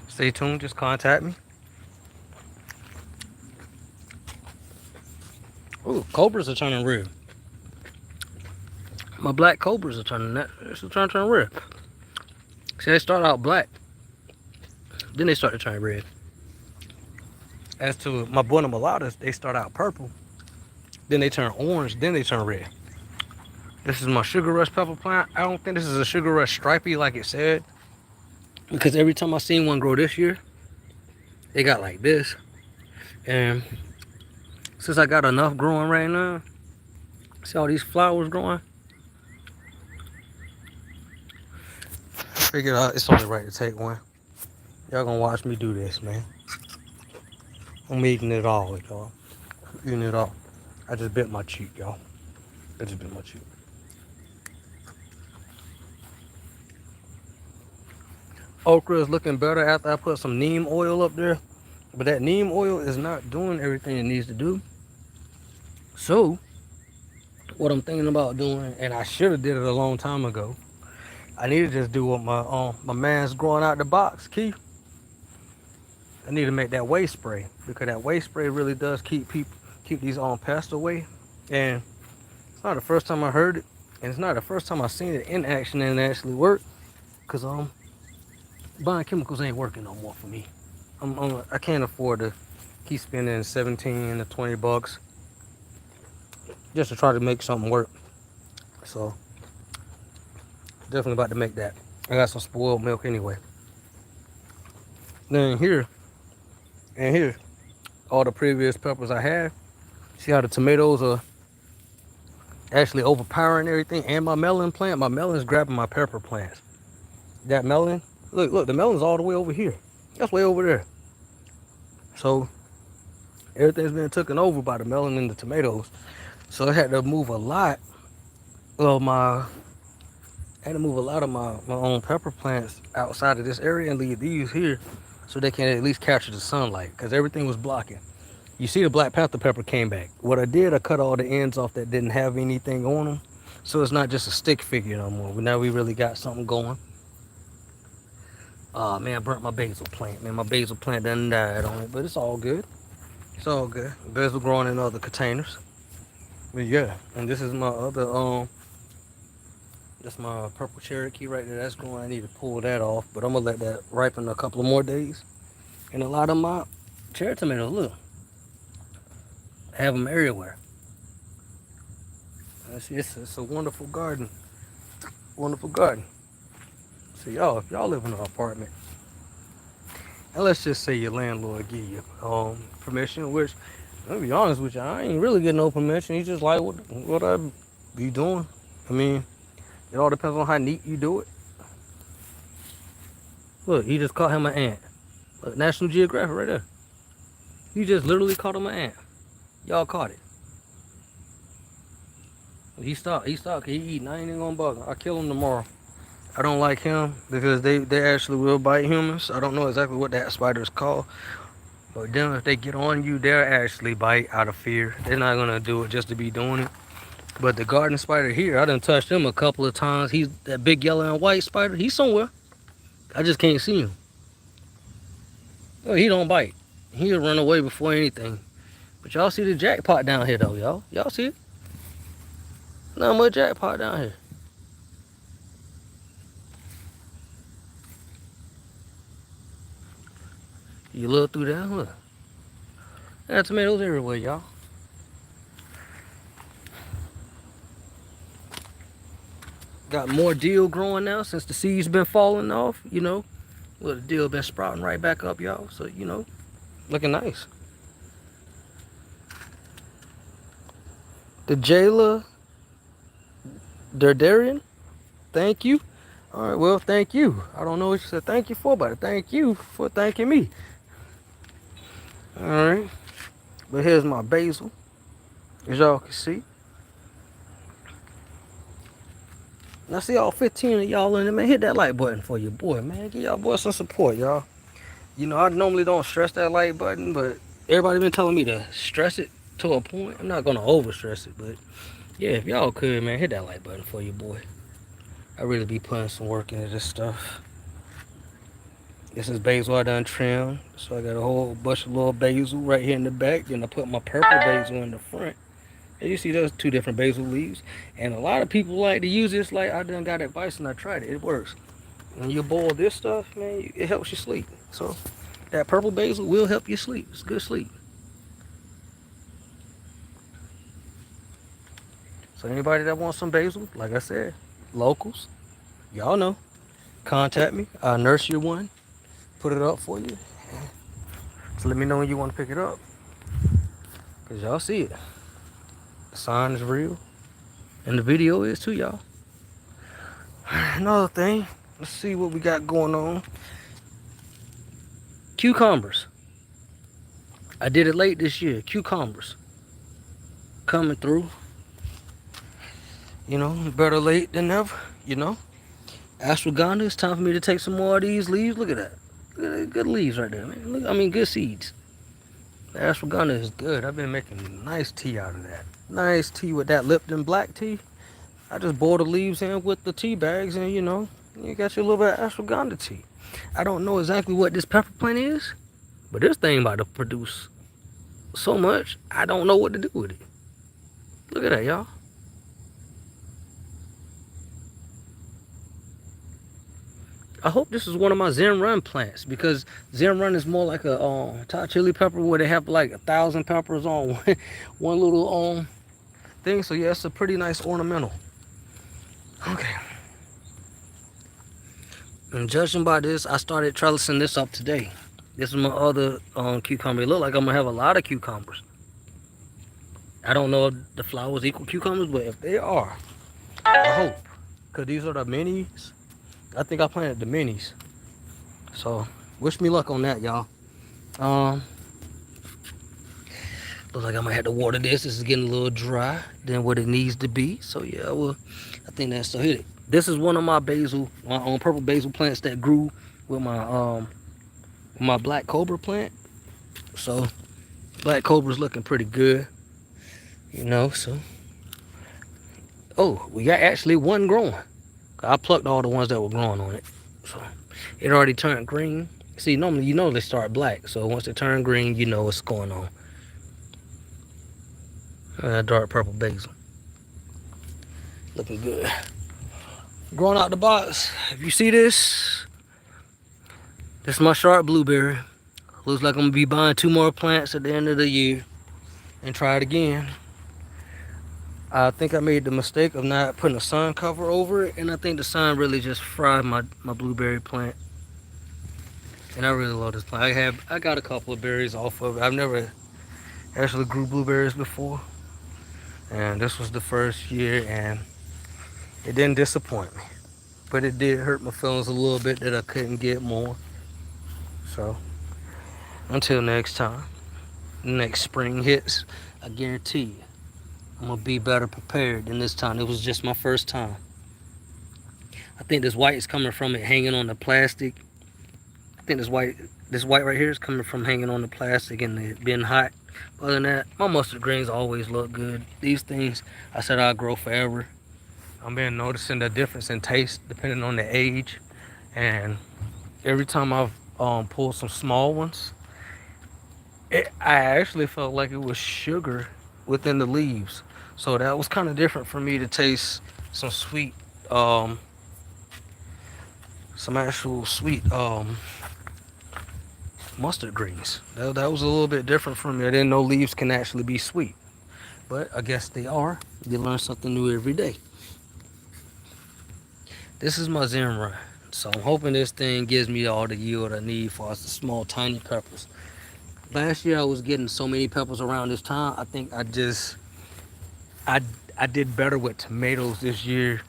stay tuned. Just contact me. Ooh, cobras are turning red. My black cobras are turning that. It's trying to turn red. See, they start out black, then they start to turn red. As to my buena mulatas, they start out purple, then they turn orange, then they turn red. This is my sugar rush pepper plant. I don't think this is a sugar rush stripey like it said, because every time I seen one grow this year, they got like this. And since I got enough growing right now, see all these flowers growing? I figured out it's only right to take one. Y'all gonna watch me do this, man. I'm eating it all, y'all. Eating it all. I just bit my cheek, y'all. I just bit my cheek. Okra is looking better after I put some neem oil up there. But that neem oil is not doing everything it needs to do. So, what I'm thinking about doing, and I should have did it a long time ago, I need to just do what my man's growing out the box, Keith. I need to make that waste spray, because that waste spray really does keep these pests away. And it's not the first time I heard it, and it's not the first time I seen it in action and it actually worked. Cause buying chemicals ain't working no more for me. I can't afford to keep spending 17 to 20 bucks just to try to make something work. So definitely about to make that. I got some spoiled milk anyway. Then here, all the previous peppers I had. See how the tomatoes are actually overpowering everything, and my melon plant. My melon's grabbing my pepper plants. That melon, look, the melon's all the way over here. That's way over there. So everything's been taken over by the melon and the tomatoes. So I had to move a lot of my own pepper plants outside of this area and leave these here so they can at least capture the sunlight, because everything was blocking. You see the Black Panther pepper came back. What I did, I cut all the ends off that didn't have anything on them. So it's not just a stick figure no more. But now we really got something going. Oh man, I burnt my basil plant. Man, my basil plant done died on it, but it's all good. It's all good. Basil growing in other containers. But yeah, and this is my other that's my purple Cherokee right there. That's growing. I need to pull that off, but I'm gonna let that ripen a couple of more days. And a lot of my cherry tomatoes, look, I have them everywhere. It's a wonderful garden. Wonderful garden. So y'all, if y'all live in an apartment, and let's just say your landlord give you permission, which, I'll be honest with you, I ain't really getting no permission. He just like what I be doing. I mean, it all depends on how neat you do it. Look, he just caught him an ant. Look, National Geographic right there. He just literally caught him an ant. Y'all caught it. He stopped. He eating. I ain't even gonna bother. I'll kill him tomorrow. I don't like him because they actually will bite humans. I don't know exactly what that spider is called. But then if they get on you, they'll actually bite out of fear. They're not gonna do it just to be doing it. But the garden spider here, I done touched him a couple of times. He's that big yellow and white spider. He's somewhere. I just can't see him. Oh, he don't bite. He'll run away before anything. But y'all see the jackpot down here though, y'all? Y'all see it? Not much jackpot down here. You look through there, look. Got tomatoes everywhere, y'all. Got more dill growing now since the seeds been falling off, you know. Well, the dill been sprouting right back up, y'all. So, you know, looking nice. The Jayla Derdarian, thank you. All right, well, thank you. I don't know what you said thank you for, but thank you for thanking me. All right, but here's my basil, as y'all can see. Now, see all 15 of y'all in there, man. Hit that like button for your boy, man. Give y'all boys some support, y'all. You know, I normally don't stress that like button, but everybody been telling me to stress it to a point. I'm not gonna over stress it, but yeah, if y'all could, man, hit that like button for your boy. I really be putting some work into this stuff. This is basil I done trimmed. So I got a whole bunch of little basil right here in the back. Then I put my purple basil in the front. And you see those two different basil leaves. And a lot of people like to use this. Like, I done got advice and I tried it. It works. When you boil this stuff, man, it helps you sleep. So That purple basil will help you sleep. It's good sleep. So anybody that wants some basil, like I said, locals, y'all know, contact me. I'll nurse you one, put it up for you. So let me know when you want to pick it up. Because y'all see it. The sign is real. And the video is too, y'all. Another thing, let's see what we got going on. Cucumbers. I did it late this year. Cucumbers. Coming through. You know, better late than never, you know. Ashwagandha, it's time for me to take some more of these leaves. Look at that. Look at that. Good leaves right there, man. Look, I mean, good seeds. The ashwagandha is good. I've been making nice tea out of that. Nice tea with that Lipton black tea. I just boil the leaves in with the tea bags and, you know, you got your little bit of ashwagandha tea. I don't know exactly what this pepper plant is, but this thing about to produce so much, I don't know what to do with it. Look at that, y'all. I hope this is one of my Zen Run plants, because Zen Run is more like a Thai chili pepper where they have like 1,000 peppers on one little thing. So yeah, it's a pretty nice ornamental. Okay. And judging by this, I started trellising this up today. This is my other cucumber. It look like I'm gonna have a lot of cucumbers. I don't know if the flowers equal cucumbers, but if they are, I hope. Because these are the minis. I think I planted the minis. So, wish me luck on that, y'all. Looks like I might have to water this. This is getting a little dry than what it needs to be. So, yeah, well, I think that's so hit it. This is one of my basil, my purple basil plants that grew with my black cobra plant. So, black cobra's looking pretty good. You know, so. Oh, we got actually one growing. I plucked all the ones that were growing on it. So it already turned green. See, normally you know they start black. So once they turn green, you know what's going on. Dark purple basil. Looking good. Growing out the box. If you see this, this is my sharp blueberry. Looks like I'm gonna be buying 2 more plants at the end of the year and try it again. I think I made the mistake of not putting a sun cover over it, and I think the sun really just fried my blueberry plant. And I really love this plant. I got a couple of berries off of it. I've never actually grew blueberries before, and this was the first year, and it didn't disappoint me. But it did hurt my feelings a little bit that I couldn't get more. So until next time, next spring hits, I guarantee you, I'm gonna be better prepared than this time. It was just my first time. I think this white is coming from it hanging on the plastic. I think this white right here is coming from hanging on the plastic and it being hot. Other than that, my mustard greens always look good. These things, I said I'll grow forever. I've been noticing the difference in taste depending on the age. And every time I've pulled some small ones, I actually felt like it was sugar within the leaves. So that was kind of different for me to taste some sweet, some actual sweet mustard greens. That was a little bit different for me. I didn't know leaves can actually be sweet, but I guess they are. You learn something new every day. This is my Zen Run, so I'm hoping this thing gives me all the yield I need for us small tiny peppers. Last year I was getting so many peppers around this time. I think I did better with tomatoes this year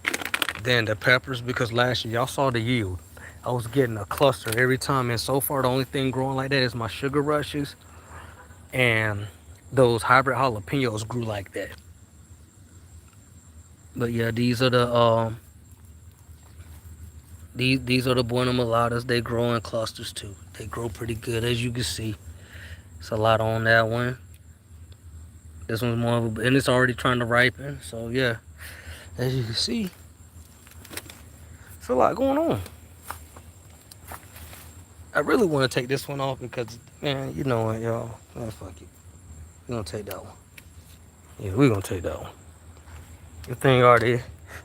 than the peppers, because last year y'all saw the yield. I was getting a cluster every time, and so far the only thing growing like that is my sugar rushes, and those hybrid jalapenos grew like that. But yeah, these are the these are the Buena Mulatas. They grow in clusters too. They grow pretty good, as you can see. It's a lot on that one. This one's more of a, and it's already trying to ripen. So yeah, as you can see, it's a lot going on. I really want to take this one off because, man, you know what, y'all. Man, fuck it. We're gonna take that one. Yeah, we're gonna take that one. The thing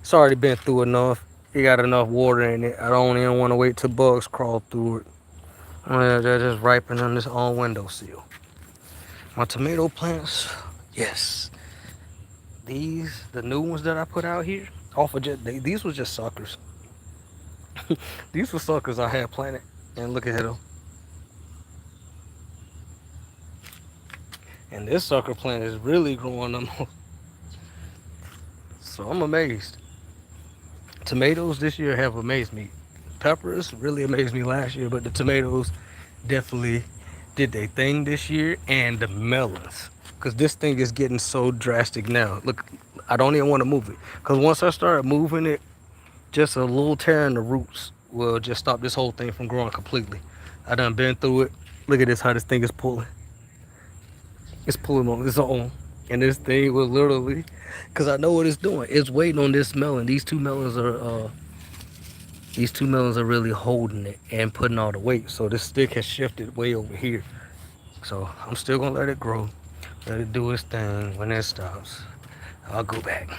it's already been through enough. It got enough water in it. I don't even want to wait till bugs crawl through it. Well, they're just ripening on this on windowsill. My tomato plants, yes. The new ones that I put out here, off of these was just suckers. These were suckers I had planted, and look at them. And this sucker plant is really growing them. So I'm amazed. Tomatoes this year have amazed me. Peppers really amazed me last year, but the tomatoes definitely did their thing this year, and the melons. Because this thing is getting so drastic now. Look, I don't even want to move it. Because once I start moving it, just a little tear in the roots will just stop this whole thing from growing completely. I done been through it. Look at this, how this thing is pulling. It's pulling on its own. And this thing will literally, because I know what it's doing. It's waiting on this melon. These two melons are really holding it and putting all the weight. So this stick has shifted way over here. So I'm still gonna let it grow. Let it do its thing. When it stops, I'll go back.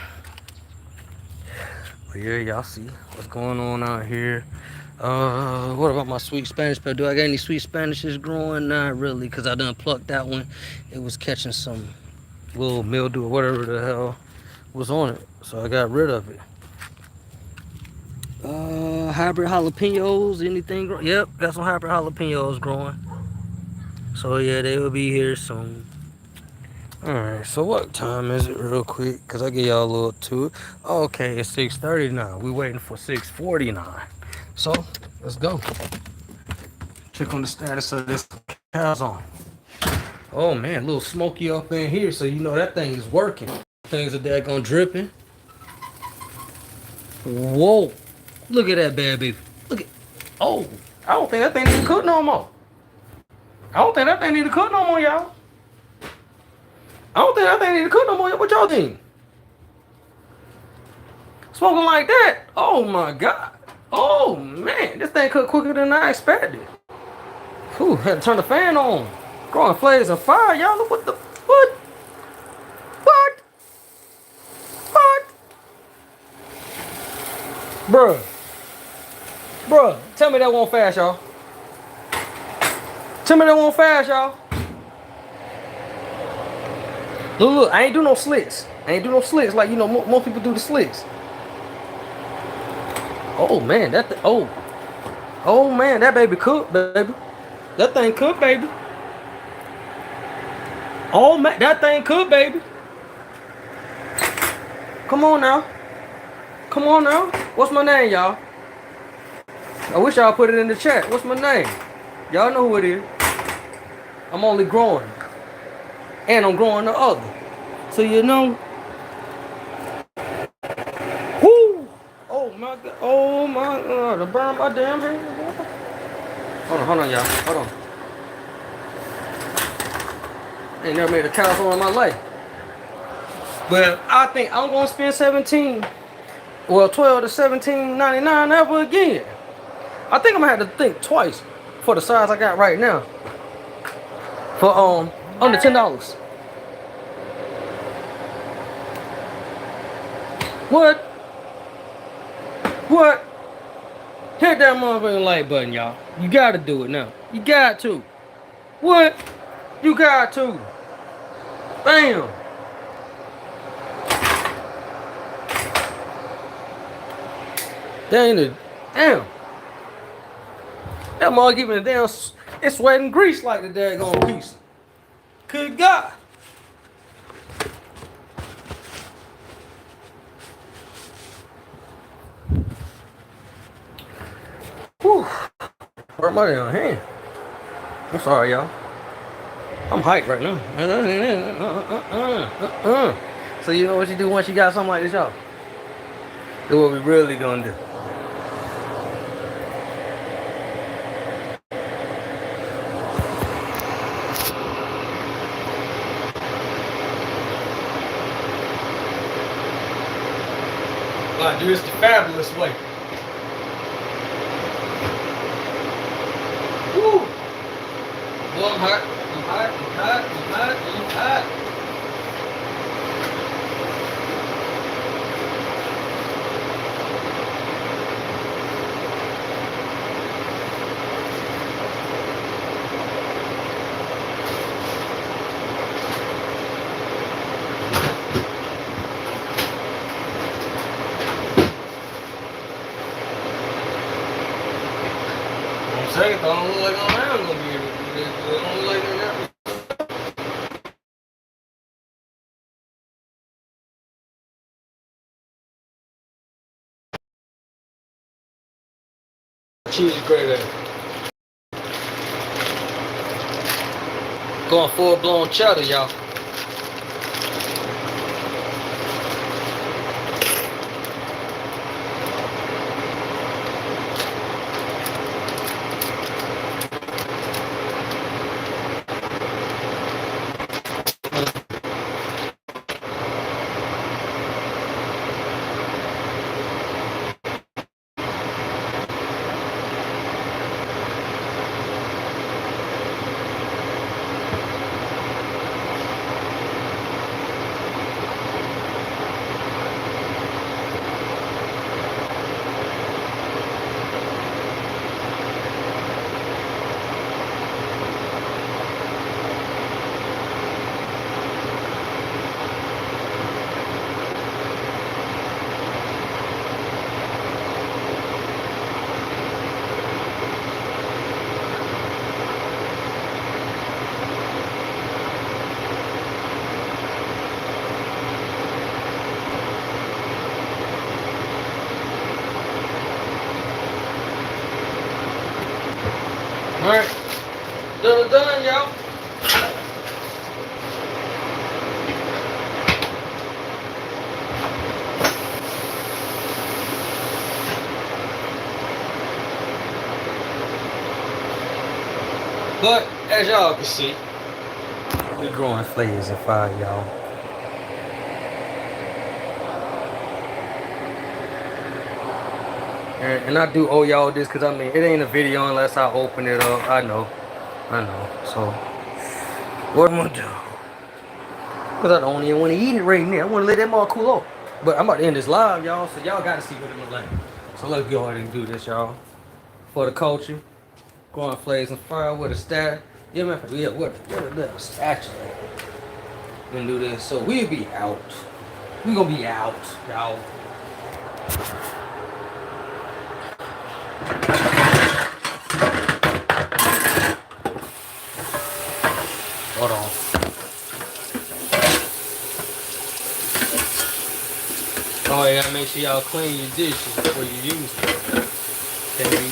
But yeah, y'all see what's going on out here. What about my sweet Spanish pepper? Do I got any sweet Spanishes growing? Not really, because I done plucked that one. It was catching some little mildew or whatever the hell was on it. So I got rid of it. Hybrid jalapenos, anything grow? Yep, got some hybrid jalapenos growing. So yeah, they will be here soon. Alright, so what time is it real quick? Because I give y'all a little tour. Okay, it's 6:30 now. We waiting for 6:49. So, let's go. Check on the status of this calzone. Oh man, a little smoky up in here, so you know that thing is working. Things are daggone dripping. Whoa. Look at that bad baby. Look at, oh, I don't think that thing need to cook no more. I don't think that thing need to cook no more, y'all. I don't think that thing need to cook no more. What y'all think? Smoking like that? Oh my God. Oh man, this thing cooked quicker than I expected. Whew, had to turn the fan on. Growing flames of fire, y'all. Look what the, what? What? What? Bruh, tell me that won't fast, y'all. Tell me that won't fast, y'all. Look, I ain't do no slits. I ain't do no slits like, you know, most people do the slits. Oh man, oh man, that baby cooked, baby. That thing cooked, baby. Oh man, that thing cooked, baby. Come on now. Come on now. What's my name, y'all? I wish y'all put it in the chat. What's my name? Y'all know who it is. I'm only growing. And I'm growing the other. So you know. Whoo! Oh my God. Oh my God. I burned my damn hand. Hold on, y'all. Hold on. I ain't never made a calzone in my life. But I think I'm gonna spend 12 to 17.99 ever again. I think I'm gonna have to think twice for the size I got right now. For under $10. What? Hit that motherfucking like button, y'all. You gotta do it now. You got to. What? You got to. Bam. That ain't a damn. That mother giving a damn. It's sweating grease like the daggone piece. Good God. Whew. Hurt my damn hand. I'm sorry, y'all. I'm hyped right now. So you know what you do once you got something like this, y'all? Do what we really gonna do. But do this the fabulous way. Woo! Well, I'm hot. like it. Don't look like I'm now gonna be able to do this. It don't look like that. Cheese grater. Going full blown cheddar, y'all. Alright, done, y'all. But as y'all can see, we're growing flavors in fire, y'all. And I do owe y'all this because I mean it ain't a video unless I open it up. I know. So what I'm gonna do? Because I don't even want to eat it right now. I want to let that all cool off. But I'm about to end this live, y'all. So y'all gotta see what it look like. So let's go ahead and do this, y'all. For the culture. Growing flavors in fire with a stat. Yeah, man. Yeah, what a statue. Gonna do this. So we'll be out. We gonna be out, y'all. Hold on. Oh, you gotta make sure y'all clean your dishes before you use them. Okay.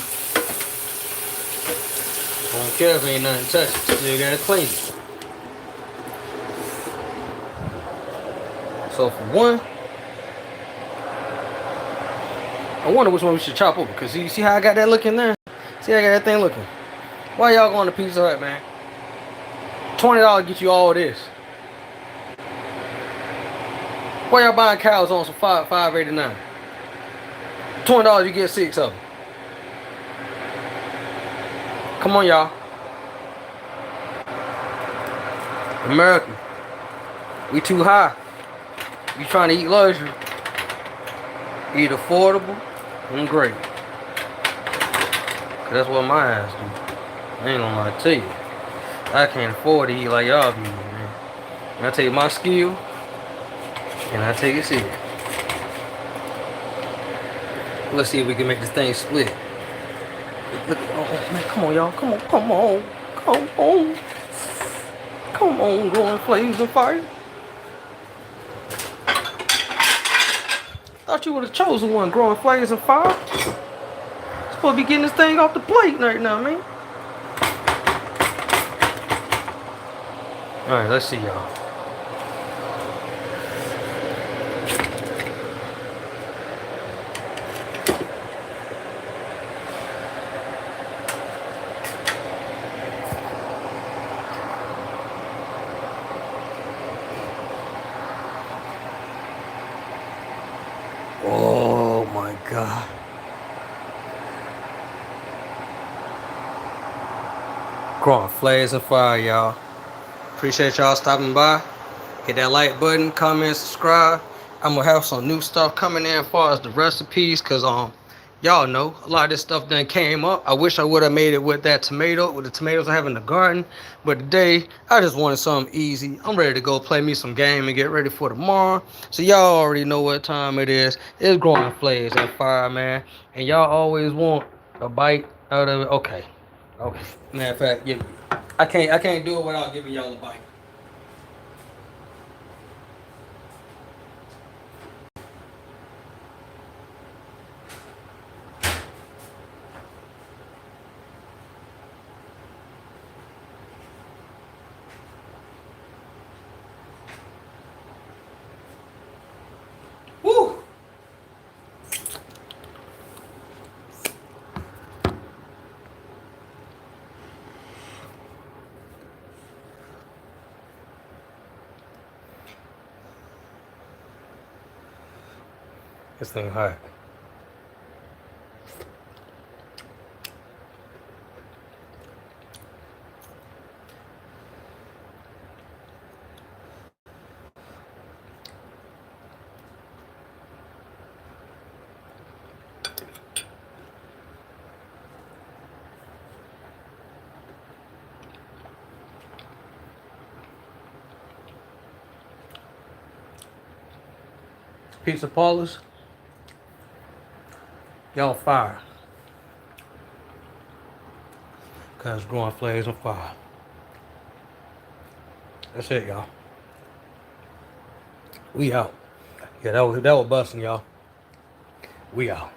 I don't care if ain't nothing touched. You still gotta clean it. So for one, I wonder which one we should chop over. Cause you see how I got that looking there? See how I got that thing looking? Why y'all going to Pizza Hut, man? $20 get you all this. Why y'all buying calzones for $5.89? $20 you get 6 of them. Come on, y'all. America, we too high. You trying to eat luxury? Eat affordable and great. Cause that's what my ass do. I ain't gonna lie to you. I can't afford to eat like y'all be, man. And I take my skill and I take it serious. Let's see if we can make this thing split. Look, oh man, come on, y'all. Come on, growing flames and fire. Thought you would have chosen one, growing flames and fire. Supposed to be getting this thing off the plate right now, man. Alright, let's see y'all. Oh my God. Growing flames and fire, y'all. Appreciate y'all stopping by. Hit that like button, comment, subscribe. I'm gonna have some new stuff coming in as far as the recipes, cause y'all know a lot of this stuff done came up. I wish I would have made it with that tomato, with the tomatoes I have in the garden. But today, I just wanted something easy. I'm ready to go play me some game and get ready for tomorrow. So y'all already know what time it is. It's growing flames and fire, man. And y'all always want a bite out of it. Okay. Okay. Matter of fact, I can't do it without giving y'all a bite. Woo! This thing hot. Pizza parlors, y'all fire. Cause growing flags on fire. That's it, y'all. We out. Yeah, that was busting, y'all. We out.